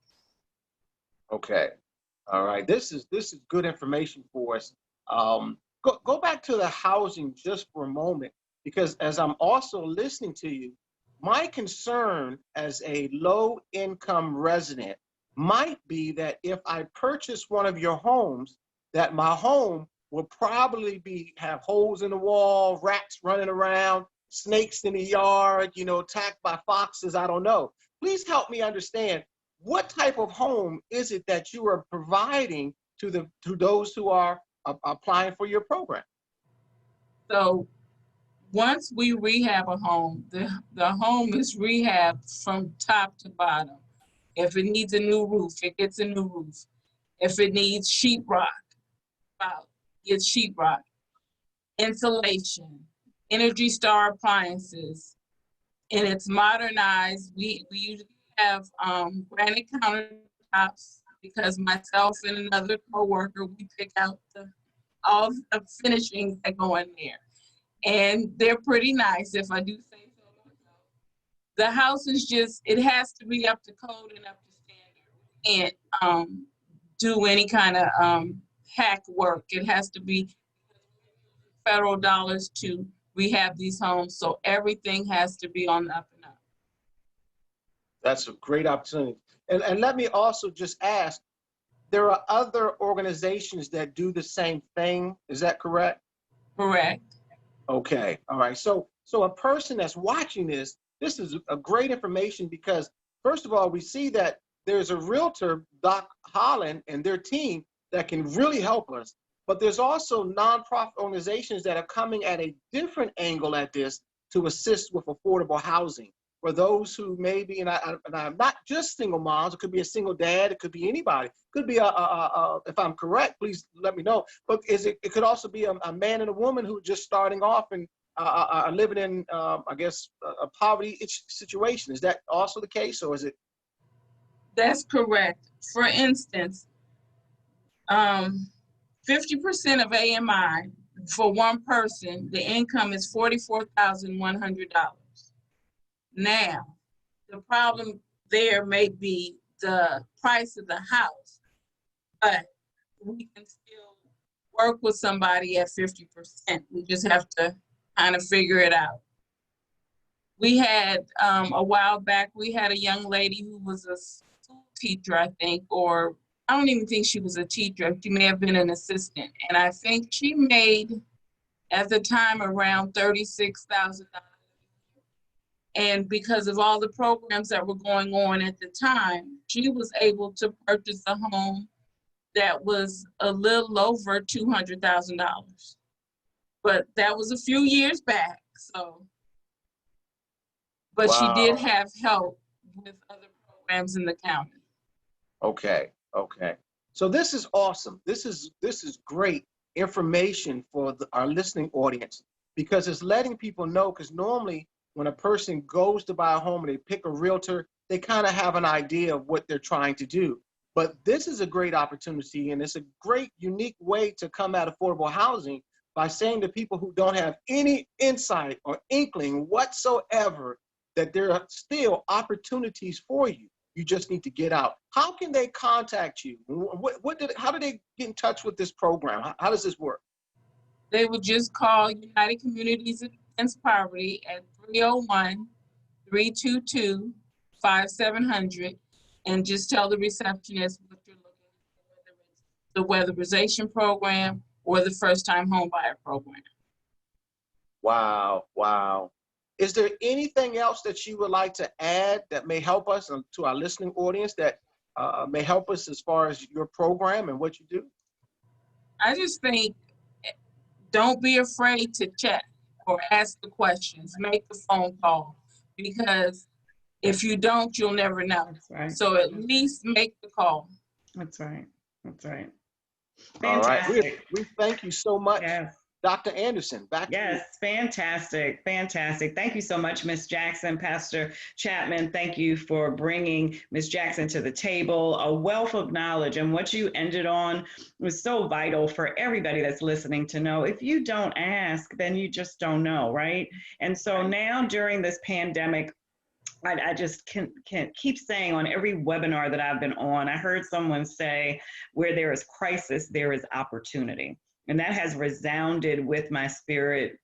Okay. All right. This is good information for us. Go back to the housing just for a moment, because as I'm also listening to you, my concern as a low-income resident might be that if I purchase one of your homes, that my home will probably have holes in the wall, rats running around, snakes in the yard, you know, attacked by foxes, I don't know. Please help me understand, what type of home is it that you are providing to those who are applying for your program? So once we rehab a home, the home is rehabbed from top to bottom. If it needs a new roof, it gets a new roof. If it needs sheetrock, gets sheetrock. Insulation, Energy Star appliances, and it's modernized. We usually have granite countertops because myself and another coworker, we pick out all the finishings that go in there. And they're pretty nice, if I do say so myself. The house is just, it has to be up to code and up to standard. And do any kind of hack work. It has to be federal dollars to rehab these homes, so everything has to be on the up and up. That's a great opportunity. And let me also just ask, there are other organizations that do the same thing. Is that correct? Correct. Okay. All right. So a person that's watching this is a great information because, first of all, we see that there's a realtor, Doc Holland, and their team that can really help us. But there's also nonprofit organizations that are coming at a different angle at this to assist with affordable housing for those who maybe, and I'm not just single moms, it could be a single dad, it could be anybody, it could be if I'm correct, please let me know. But it could also be a man and a woman who are just starting off and are living in, I guess, a poverty situation. Is that also the case, or is it? That's correct. For instance, 50% of AMI for one person, the income is $44,100. Now, the problem there may be the price of the house, but we can still work with somebody at 50%. We just have to kind of figure it out. We had, a while back, we had a young lady who was a school teacher, I think, or I don't even think she was a teacher. She may have been an assistant. And I think she made, at the time, around $36,000. And because of all the programs that were going on at the time, she was able to purchase a home that was a little over $200,000. But that was a few years back, so. But Wow. she did have help with other programs in the county. Okay, okay. So this is awesome. This is great information for our listening audience, because it's letting people know, because normally when a person goes to buy a home and they pick a realtor, they kind of have an idea of what they're trying to do. But this is a great opportunity, and it's a great, unique way to come at affordable housing by saying to people who don't have any insight or inkling whatsoever that there are still opportunities for you. You just need to get out. How can they contact you? How do they get in touch with this program? How does this work? They would just call United Communities Against Poverty at 301-322-5700 and just tell the receptionist what you're looking for, whether it's the weatherization program or the first-time home buyer program. Wow, wow. Is there anything else that you would like to add that may help us, to our listening audience, that may help us as far as your program and what you do? I just think, don't be afraid to check or ask the questions, make the phone call, because if you don't, you'll never know. That's right. So at least make the call. That's right. That's right. All right. Fantastic. We thank you so much. Yes. Dr. Anderson, back to you. Yes, fantastic, fantastic. Thank you so much, Ms. Jackson. Pastor Chapman, thank you for bringing Ms. Jackson to the table. A wealth of knowledge, and what you ended on was so vital for everybody that's listening to know. If you don't ask, then you just don't know, right? And so now during this pandemic, I just can't keep saying on every webinar that I've been on, I heard someone say, where there is crisis, there is opportunity. And that has resounded with my spirit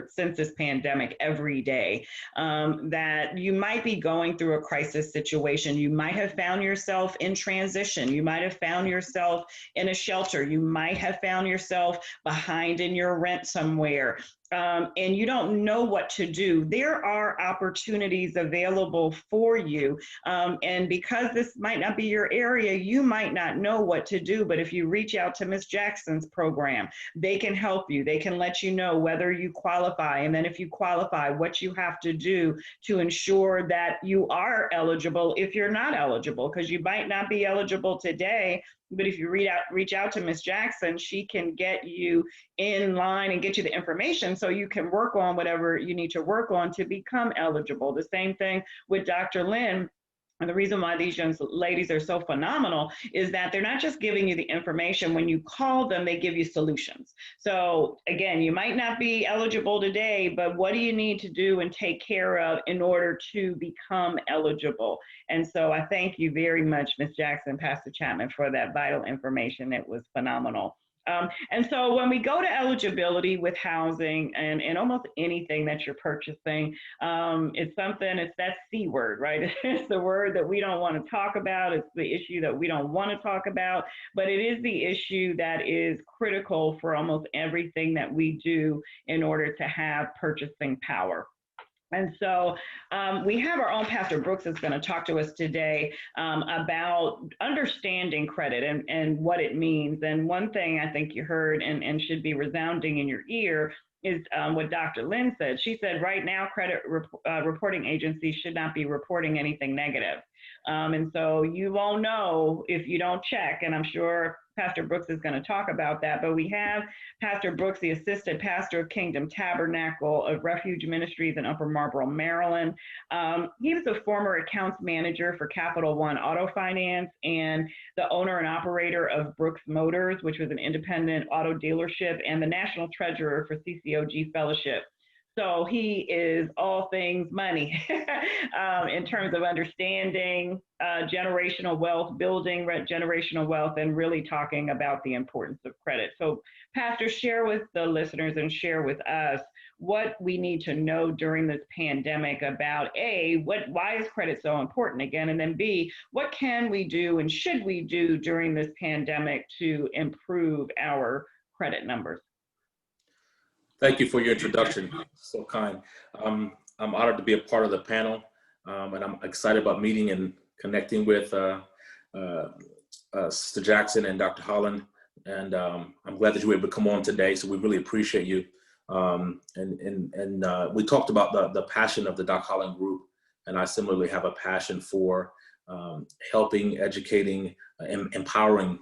since this pandemic every day, that you might be going through a crisis situation. You might have found yourself in transition. You might have found yourself in a shelter. You might have found yourself behind in your rent somewhere. And you don't know what to do. There are opportunities available for you. And because this might not be your area, you might not know what to do. But if you reach out to Ms. Jackson's program, they can help you. They can let you know whether you qualify. And then if you qualify, what you have to do to ensure that you are eligible if you're not eligible, because you might not be eligible today. But if you reach out to Ms. Jackson, she can get you in line and get you the information so you can work on whatever you need to work on to become eligible. The same thing with Dr. Lynn. And the reason why these young ladies are so phenomenal is that they're not just giving you the information. When you call them, they give you solutions. So again, you might not be eligible today, but what do you need to do and take care of in order to become eligible? And so I thank you very much, Ms. Jackson, Pastor Chapman, for that vital information. It was phenomenal. And so when we go to eligibility with housing and almost anything that you're purchasing, it's that C word, right? It's the word that we don't want to talk about. It's the issue that we don't want to talk about, but it is the issue that is critical for almost everything that we do in order to have purchasing power. And so we have our own Pastor Brooks that's going to talk to us today about understanding credit and what it means. And one thing I think you heard and should be resounding in your ear is what Dr. Lynn said. She said right now credit reporting agencies should not be reporting anything negative. And so you won't know if you don't check, and I'm sure Pastor Brooks is going to talk about that, but we have Pastor Brooks, the assistant pastor of Kingdom Tabernacle of Refuge Ministries in Upper Marlboro, Maryland. He was a former accounts manager for Capital One Auto Finance and the owner and operator of Brooks Motors, which was an independent auto dealership, and the national treasurer for CCOG Fellowship. So he is all things money in terms of understanding generational wealth, building generational wealth, and really talking about the importance of credit. So Pastor, share with the listeners and share with us what we need to know during this pandemic about A, why is credit so important again, and then B, what can we do and should we do during this pandemic to improve our credit numbers? Thank you for your introduction. So kind. I'm honored to be a part of the panel, and I'm excited about meeting and connecting with Sister Jackson and Dr. Holland. And I'm glad that you were able to come on today. So we really appreciate you. We talked about the passion of the Doc Holland Group, and I similarly have a passion for helping, educating, empowering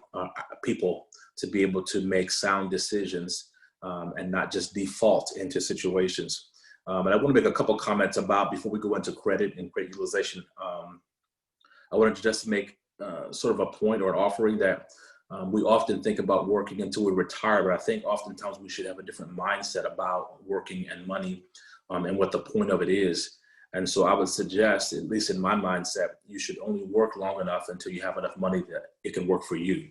people to be able to make sound decisions and not just default into situations. And I want to make a couple comments about, before we go into credit and credit utilization, I wanted to just make sort of a point or an offering that we often think about working until we retire, but I think oftentimes we should have a different mindset about working and money and what the point of it is. And so I would suggest, at least in my mindset, you should only work long enough until you have enough money that it can work for you.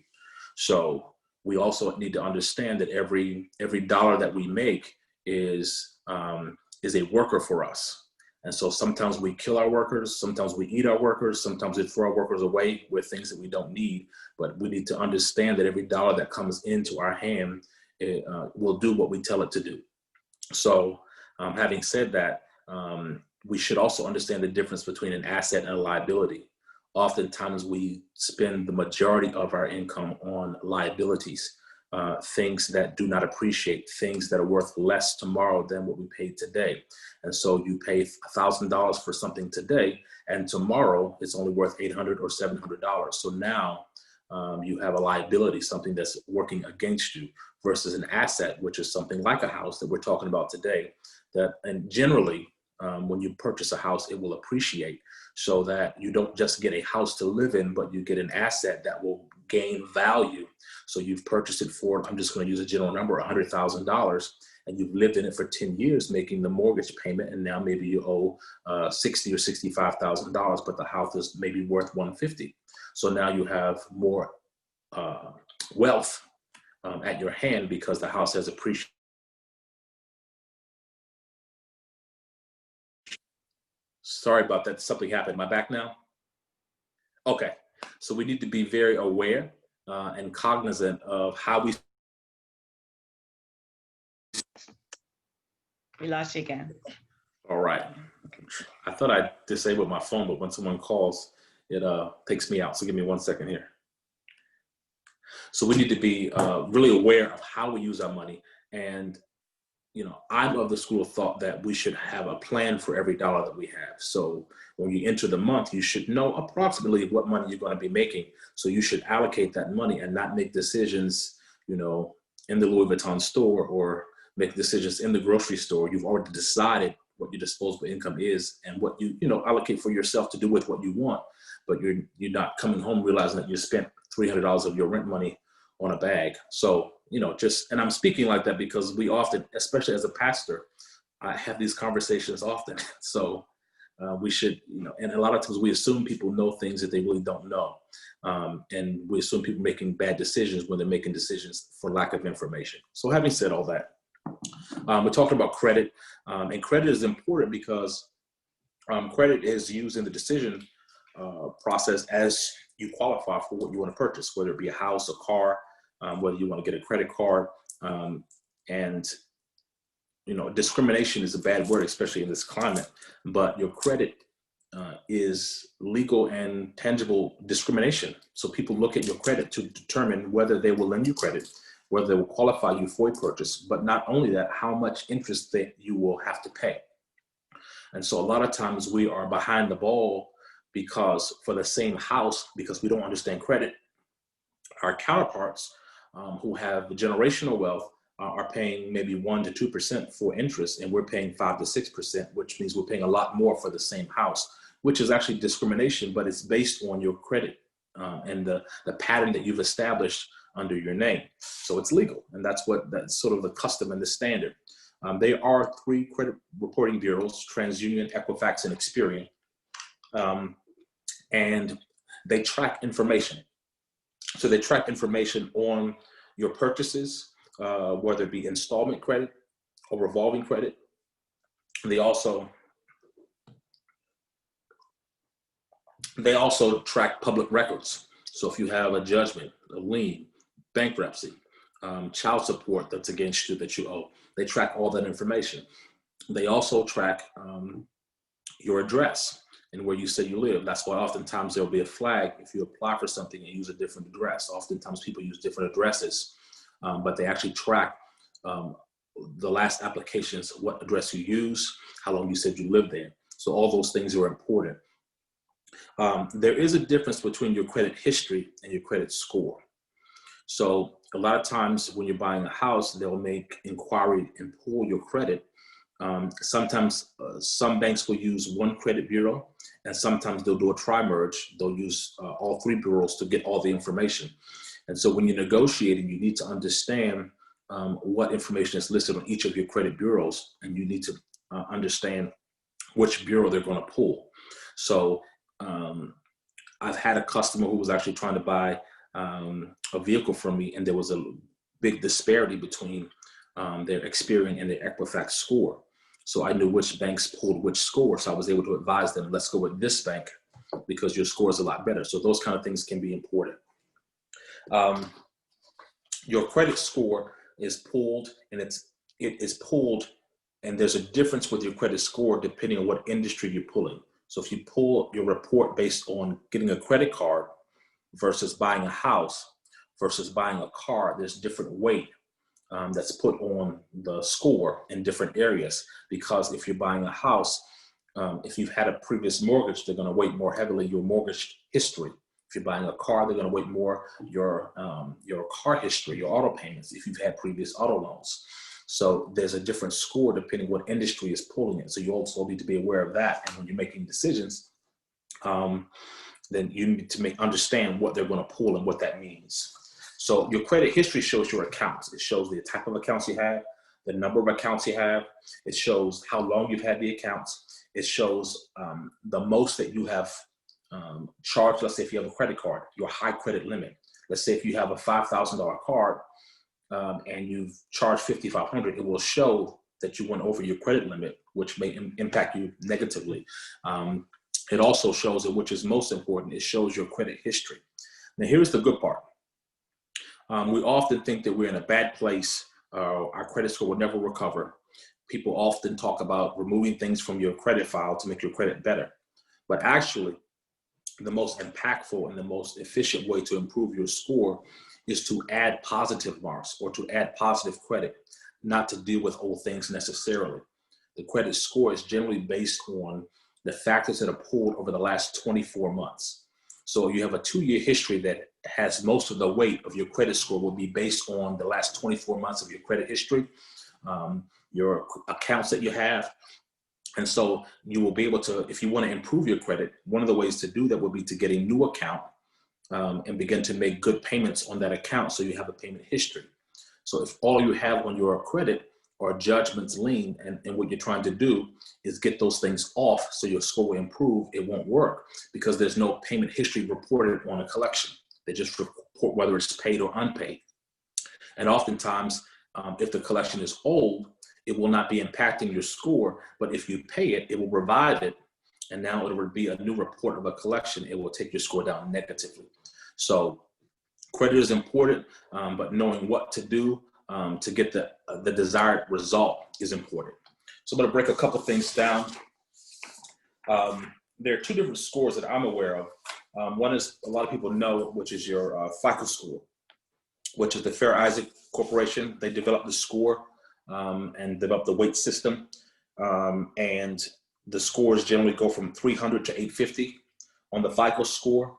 So we also need to understand that every dollar that we make is a worker for us. And so sometimes we kill our workers, sometimes we eat our workers, sometimes we throw our workers away with things that we don't need. But we need to understand that every dollar that comes into our hand will do what we tell it to do. So having said that, we should also understand the difference between an asset and a liability. Oftentimes we spend the majority of our income on liabilities, things that do not appreciate, things that are worth less tomorrow than what we paid today. And so you pay $1,000 for something today, and tomorrow it's only worth $800 or $700. So now you have a liability, something that's working against you, versus an asset, which is something like a house that we're talking about today. And generally, when you purchase a house, it will appreciate, so that you don't just get a house to live in, but you get an asset that will gain value. So you've purchased it for, I'm just going to use a general number, $100,000, and you've lived in it for 10 years making the mortgage payment, and now maybe you owe $60,000 or $65,000, but the house is maybe worth $150,000. So now you have more wealth at your hand because the house has appreciated. Sorry about that. Something happened. Am I back now? Okay. So we need to be very aware and cognizant of how we. We lost you again. All right. I thought I disabled my phone, but when someone calls, it takes me out. So give me 1 second here. So we need to be really aware of how we use our money. And I'm of the school of thought that we should have a plan for every dollar that we have. So when you enter the month, you should know approximately what money you're going to be making. So you should allocate that money and not make decisions, in the Louis Vuitton store or make decisions in the grocery store. You've already decided what your disposable income is and what you allocate for yourself to do with what you want. But you're not coming home realizing that you spent $300 of your rent money on a bag. So and I'm speaking like that because we often, especially as a pastor, I have these conversations often. So we should, and a lot of times we assume people know things that they really don't know. And we assume people making bad decisions when they're making decisions for lack of information. So having said all that, we're talking about credit, and credit is important because credit is used in the decision process as you qualify for what you want to purchase, whether it be a house, a car, whether you want to get a credit card. And discrimination is a bad word, especially in this climate, but your credit is legal and tangible discrimination. So people look at your credit to determine whether they will lend you credit, whether they will qualify you for a purchase, but not only that, how much interest that you will have to pay. And so a lot of times we are behind the ball because for the same house, because we don't understand credit, our counterparts who have generational wealth are paying maybe 1% to 2% for interest, and we're paying 5% to 6%, which means we're paying a lot more for the same house, which is actually discrimination, but it's based on your credit and the pattern that you've established under your name. So it's legal, and that's sort of the custom and the standard. There are 3 credit reporting bureaus: TransUnion, Equifax, and Experian, and they track information. So they track information on your purchases, whether it be installment credit or revolving credit. They also track public records. So if you have a judgment, a lien, bankruptcy, child support that's against you that you owe, they track all that information. They also track your address and where you say you live. That's why oftentimes there'll be a flag if you apply for something and use a different address. Oftentimes people use different addresses, but they actually track the last applications, what address you use, how long you said you lived there. So all those things are important. There is a difference between your credit history and your credit score. So a lot of times when you're buying a house, they'll make inquiry and pull your credit. Sometimes some banks will use one credit bureau, and sometimes they'll do a tri-merge. They'll use all three bureaus to get all the information. And so when you're negotiating, you need to understand what information is listed on each of your credit bureaus, and you need to understand which bureau they're going to pull. So I've had a customer who was actually trying to buy a vehicle from me, and there was a big disparity between their Experian and their Equifax score. So I knew which banks pulled which score. So I was able to advise them, let's go with this bank because your score is a lot better. So those kind of things can be important. Your credit score is pulled, and it is pulled, and there's a difference with your credit score depending on what industry you're pulling. So if you pull your report based on getting a credit card versus buying a house versus buying a car, there's different weight that's put on the score in different areas. Because if you're buying a house, if you've had a previous mortgage, they're going to weight more heavily your mortgage history. If you're buying a car, they're going to weight more your car history, your auto payments, if you've had previous auto loans. So there's a different score depending what industry is pulling it. So you also need to be aware of that. And when you're making decisions, then you need to understand what they're going to pull and what that means. So your credit history shows your accounts. It shows the type of accounts you have, the number of accounts you have. It shows how long you've had the accounts. It shows the most that you have charged. Let's say if you have a credit card, your high credit limit. Let's say if you have a $5,000 card and you've charged $5,500, it will show that you went over your credit limit, which may impact you negatively. It also shows it, which is most important, it shows your credit history. Now, here's the good part. We often think that we're in a bad place. Our credit score will never recover. People often talk about removing things from your credit file to make your credit better. But actually, the most impactful and the most efficient way to improve your score is to add positive marks or to add positive credit, not to deal with old things necessarily. The credit score is generally based on the factors that are pulled over the last 24 months. So you have a 2-year history that has most of the weight of your credit score will be based on the last 24 months of your credit history, your accounts that you have. And so you will be able to, if you want to improve your credit, one of the ways to do that would be to get a new account and begin to make good payments on that account so you have a payment history. So if all you have on your credit are judgments lien, and what you're trying to do is get those things off so your score will improve, it won't work because there's no payment history reported on a collection. They just report whether it's paid or unpaid. And oftentimes, if the collection is old, it will not be impacting your score, but if you pay it, it will revive it, and now it will be a new report of a collection. It will take your score down negatively. So credit is important, but knowing what to do to get the desired result is important. So I'm going to break a couple things down. There are 2 different scores that I'm aware of. One is a lot of people know, which is your FICO score, which is the Fair Isaac Corporation. They developed the score and developed the weight system. And the scores generally go from 300 to 850 on the FICO score.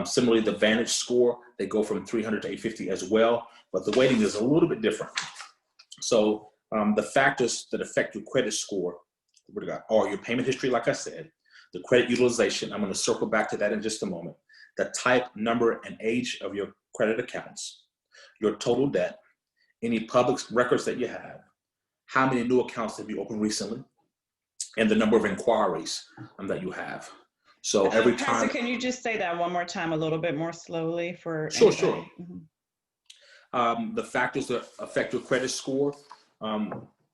Similarly, the Vantage score, they go from 300 to 850 as well, but the weighting is a little bit different. So the factors that affect your credit score are your payment history, like I said, the credit utilization. I'm going to circle back to that in just a moment. The type, number, and age of your credit accounts, your total debt, any public records that you have, how many new accounts have you opened recently, and the number of inquiries that you have. So every time. Pastor, can you just say that one more time a little bit more slowly for Sure, anybody? sure. Mm-hmm. The factors that affect your credit score,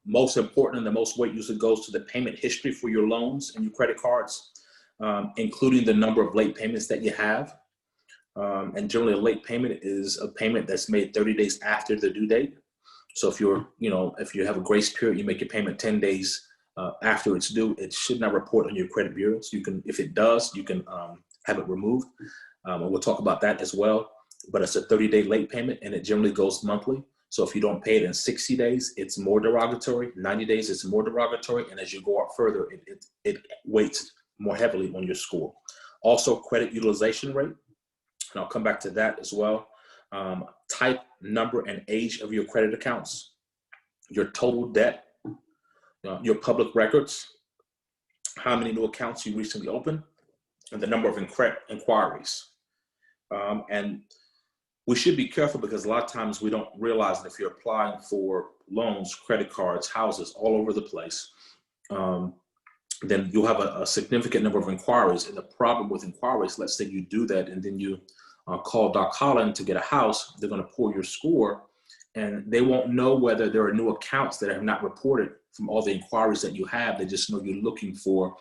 most important and the most weight usually goes to the payment history for your loans and your credit cards, including the number of late payments that you have. And generally a late payment is a payment that's made 30 days after the due date. So if if you have a grace period, you make your payment 10 days after it's due, it should not report on your credit bureau. So you can, if it does, you can have it removed. And we'll talk about that as well. But it's a 30-day late payment, and it generally goes monthly. So if you don't pay it in 60 days, it's more derogatory. 90 days, it's more derogatory. And as you go up further, it weights more heavily on your score. Also, credit utilization rate, and I'll come back to that as well. Type, number, and age of your credit accounts, your total debt, your public records, how many new accounts you recently opened, and the number of inquiries. And we should be careful because a lot of times we don't realize that if you're applying for loans, credit cards, houses all over the place, then you'll have a significant number of inquiries. And the problem with inquiries, let's say you do that and then you call Doc Holland to get a house, they're going to pull your score and they won't know whether there are new accounts that have not reported from all the inquiries that you have. They just know you're looking for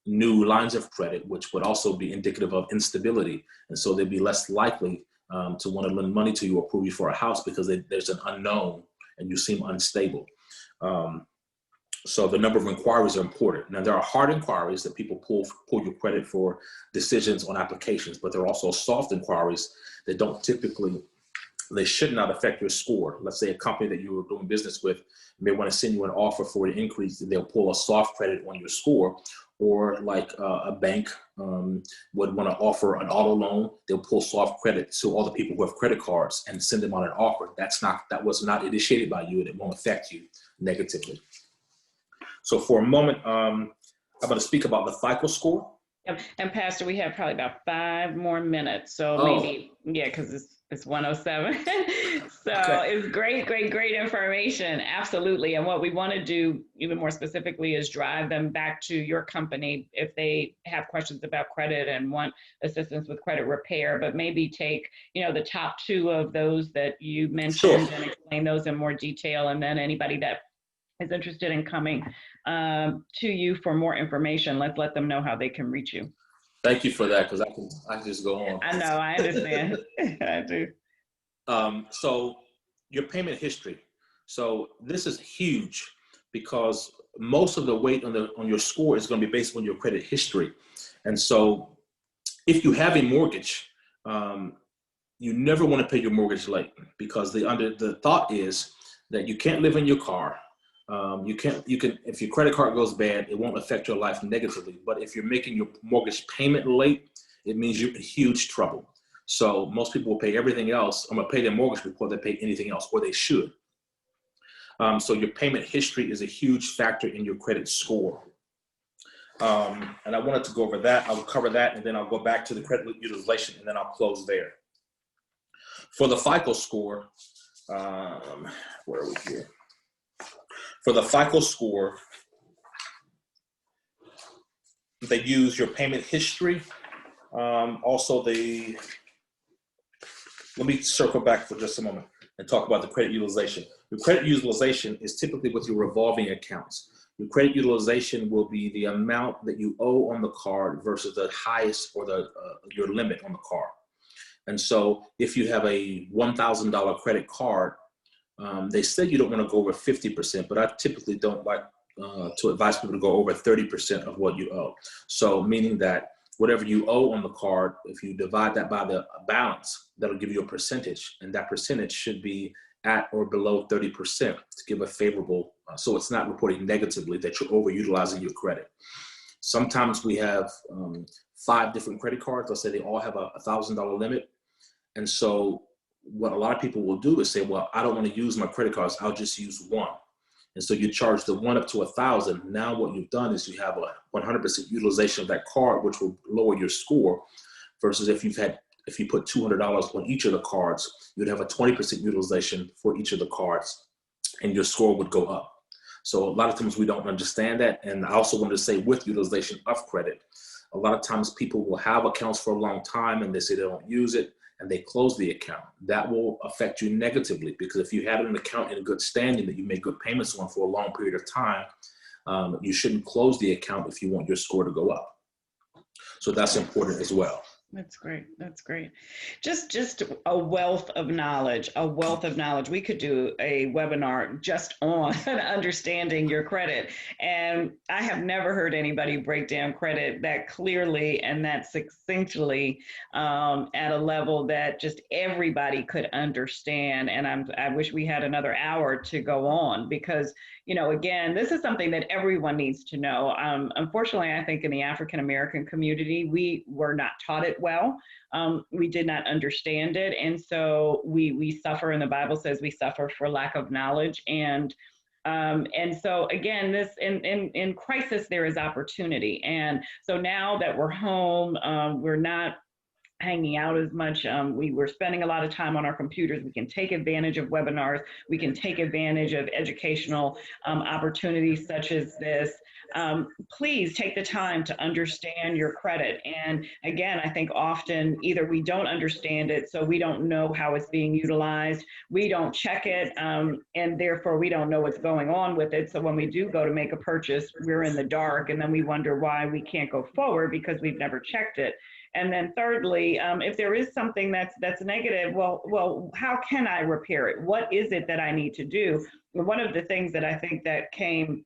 new lines of credit, which would also be indicative of instability. And so they'd be less likely to want to lend money to you or approve you for a house because there's an unknown and you seem unstable. So the number of inquiries are important. Now, there are hard inquiries that people pull your credit for decisions on applications, but there are also soft inquiries that they should not affect your score. Let's say a company that you were doing business with may want to send you an offer for an increase, and they'll pull a soft credit on your score. Or like a bank would want to offer an auto loan, they'll pull soft credit to all the people who have credit cards and send them on an offer. That was not initiated by you, and it won't affect you negatively. So for a moment, I'm going to speak about the FICO score. And Pastor, we have probably about 5 more minutes. So maybe, because it's 1:07. So Okay. It's great information. Absolutely. And what we want to do even more specifically is drive them back to your company if they have questions about credit and want assistance with credit repair, but maybe take, the top 2 of those that you mentioned and explain those in more detail. And then anybody that is interested in coming to you for more information, let's let them know how they can reach you. Thank you for that, because I can just go on. I know, I understand. I do. So your payment history. So this is huge because most of the weight on your score is going to be based on your credit history. And so if you have a mortgage, you never want to pay your mortgage late because the thought is that you can't live in your car. You can, if your credit card goes bad, it won't affect your life negatively. But if you're making your mortgage payment late, it means you're in huge trouble. So most people will pay everything else. I'm going to pay their mortgage before they pay anything else, or they should. So your payment history is a huge factor in your credit score. And I wanted to go over that. I'll cover that, and then I'll go back to the credit utilization, and then I'll close there. For the FICO score, where are we here? For the FICO score, they use your payment history. Also, let me circle back for just a moment and talk about the credit utilization. Your credit utilization is typically with your revolving accounts. Your credit utilization will be the amount that you owe on the card versus the highest or your limit on the card. And so if you have a $1,000 credit card, they say you don't want to go over 50%, but I typically don't like to advise people to go over 30% of what you owe. So meaning that whatever you owe on the card, if you divide that by the balance, that'll give you a percentage, and that percentage should be at or below 30% to give a favorable, so it's not reporting negatively that you're overutilizing your credit. Sometimes we have 5 different credit cards. Let's say they all have a $1,000 limit. And so what a lot of people will do is say, well, I don't want to use my credit cards, I'll just use one. And so you charge the one up to 1,000. Now what you've done is you have a 100% utilization of that card, which will lower your score, versus if you put $200 on each of the cards, you'd have a 20% utilization for each of the cards, and your score would go up. So a lot of times we don't understand that. And I also wanted to say, with utilization of credit, a lot of times people will have accounts for a long time and they say they don't use it, and they close the account. That will affect you negatively, because if you had an account in good standing that you make good payments on for a long period of time, you shouldn't close the account if you want your score to go up. So that's important as well. That's great. That's great. Just a wealth of knowledge, a wealth of knowledge. We could do a webinar just on understanding your credit. And I have never heard anybody break down credit that clearly and that succinctly at a level that just everybody could understand. And I wish we had another hour to go on because, again, this is something that everyone needs to know. Unfortunately, I think in the African American community, we were not taught it well. We did not understand it. And so we suffer, and the Bible says we suffer for lack of knowledge. And so again, this in crisis, there is opportunity. And so now that we're home, we're not hanging out as much. We were spending a lot of time on our computers. We can take advantage of webinars. We can take advantage of educational opportunities such as this. Please take the time to understand your credit. And again, I think often either we don't understand it, so we don't know how it's being utilized. We don't check it, and therefore we don't know what's going on with it. So when we do go to make a purchase, we're in the dark, and then we wonder why we can't go forward because we've never checked it. And then thirdly, if there is something that's negative, well, how can I repair it? What is it that I need to do? One of the things that I think that came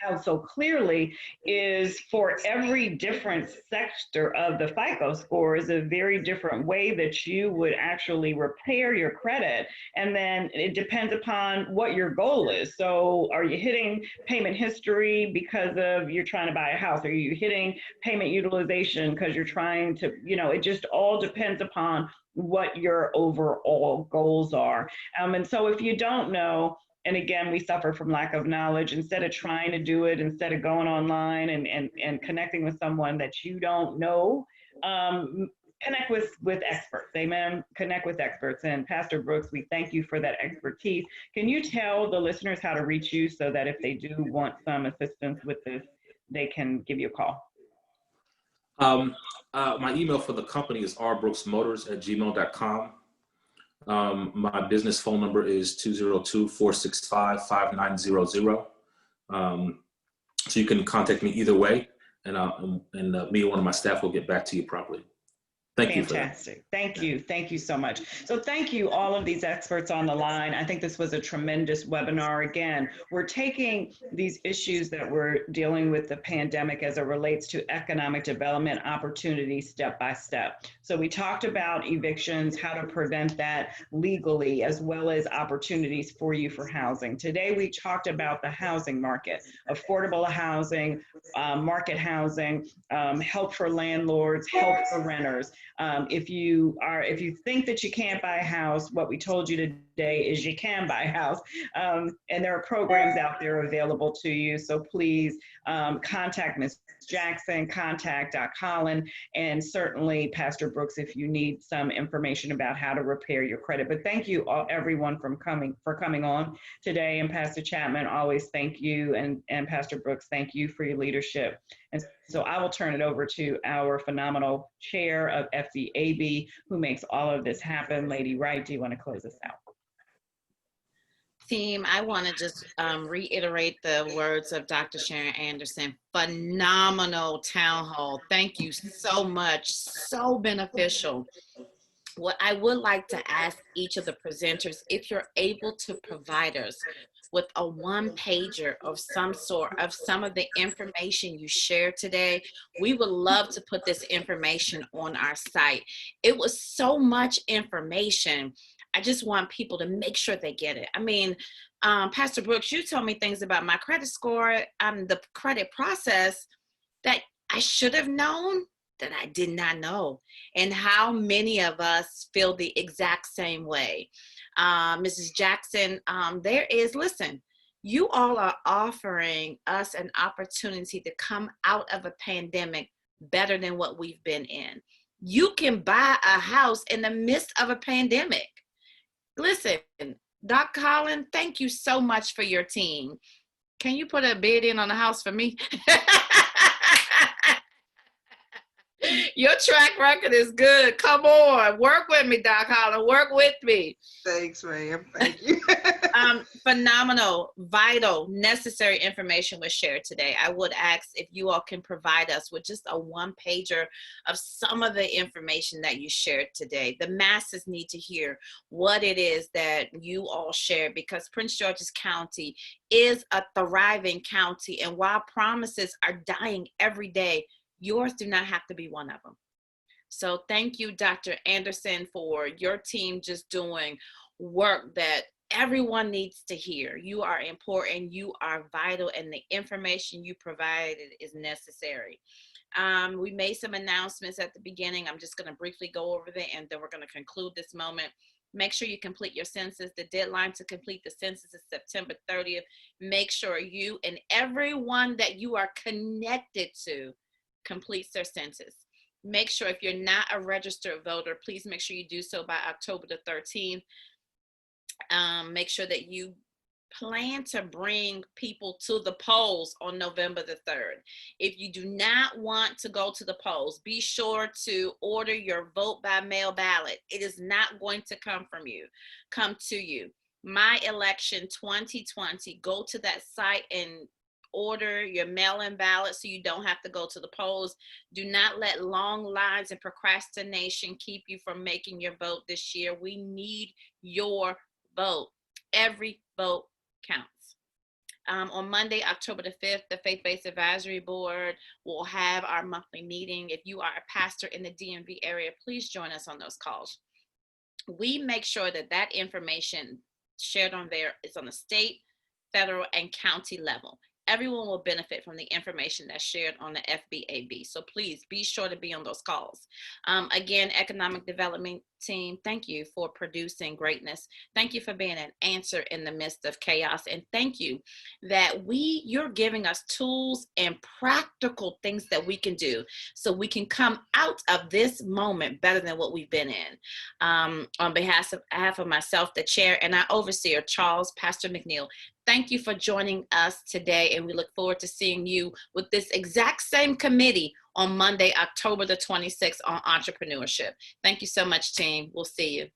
out so clearly is for every different sector of the FICO score is a very different way that you would actually repair your credit. And then it depends upon what your goal is. So are you hitting payment history because of you're trying to buy a house? Are you hitting payment utilization because you're trying to, it just all depends upon what your overall goals are. And so if you don't know, and again, we suffer from lack of knowledge. Instead of trying to do it, instead of going online and connecting with someone that you don't know, connect with experts. Amen. Connect with experts. And Pastor Brooks, we thank you for that expertise. Can you tell the listeners how to reach you so that if they do want some assistance with this, they can give you a call? My email for the company is rbrooksmotors@gmail.com. My business phone number is 202-465-5900. So you can contact me either way, and me or one of my staff will get back to you properly. Thank you for that. Fantastic. Thank you. Thank you so much. So thank you, all of these experts on the line. I think this was a tremendous webinar. Again, we're taking these issues that we're dealing with the pandemic as it relates to economic development opportunities step by step. So we talked about evictions, how to prevent that legally, as well as opportunities for you for housing. Today, we talked about the housing market, affordable housing, market housing, help for landlords, help for renters. If you think that you can't buy a house, what we told you today is you can buy a house, and there are programs out there available to you. So please contact Ms. Jackson, contact Doc Holland, and certainly Pastor Brooks if you need some information about how to repair your credit. But thank you all, everyone for coming on today. And Pastor Chapman, always thank you, and Pastor Brooks, thank you for your leadership. And so I will turn it over to our phenomenal chair of FDAB, who makes all of this happen. Lady Wright, do you want to close us out? Team, I want to just reiterate the words of Dr. Sharon Anderson. Phenomenal town hall. Thank you so much. So beneficial. What I would like to ask each of the presenters, if you're able to provide us with a one-pager of some sort of some of the information you shared today, we would love to put this information on our site. It was so much information. I just want people to make sure they get it. I mean, Pastor Brooks, you told me things about my credit score, the credit process that I should have known that I did not know, and how many of us feel the exact same way. Mrs. Jackson, listen, you all are offering us an opportunity to come out of a pandemic better than what we've been in. You can buy a house in the midst of a pandemic. Listen, Doc Holland, thank you so much for your team. Can you put a bid in on a house for me? Your track record is good. Come on, work with me, Doc Holland. Work with me. Thanks, ma'am. Thank you. Phenomenal, vital, necessary information was shared today. I would ask if you all can provide us with just a one-pager of some of the information that you shared today. The masses need to hear what it is that you all shared, because Prince George's County is a thriving county, and while promises are dying every day, yours do not have to be one of them. So thank you, Dr. Anderson, for your team just doing work that everyone needs to hear. You are important, you are vital, and the information you provided is necessary. We made some announcements at the beginning. I'm just going to briefly go over them, and then we're going to conclude this moment. Make sure you complete your census. The deadline to complete the census is September 30th. Make sure you and everyone that you are connected to completes their census. Make sure if you're not a registered voter, please make sure you do so by October the 13th. Make sure that you plan to bring people to the polls on November the 3rd. If you do not want to go to the polls, be sure to order your vote by mail ballot. It is not going to come to you. My Election 2020, go to that site and order your mail-in ballot so you don't have to go to the polls. Do not let long lines and procrastination keep you from making your vote this year. We need your vote. Every vote counts. On Monday, October the 5th, the Faith-Based Advisory Board will have our monthly meeting. If you are a pastor in the DMV area, please join us on those calls. We make sure that that information shared on there is on the state, federal, and county level. Everyone will benefit from the information that's shared on the FBAB. So please be sure to be on those calls. Again, Economic Development Team, thank you for producing greatness. Thank you for being an answer in the midst of chaos. And thank you that you're giving us tools and practical things that we can do so we can come out of this moment better than what we've been in. On behalf of myself, the chair, and our overseer, Charles Pastor McNeil, thank you for joining us today, and we look forward to seeing you with this exact same committee on Monday, October the 26th on entrepreneurship. Thank you so much, team. We'll see you.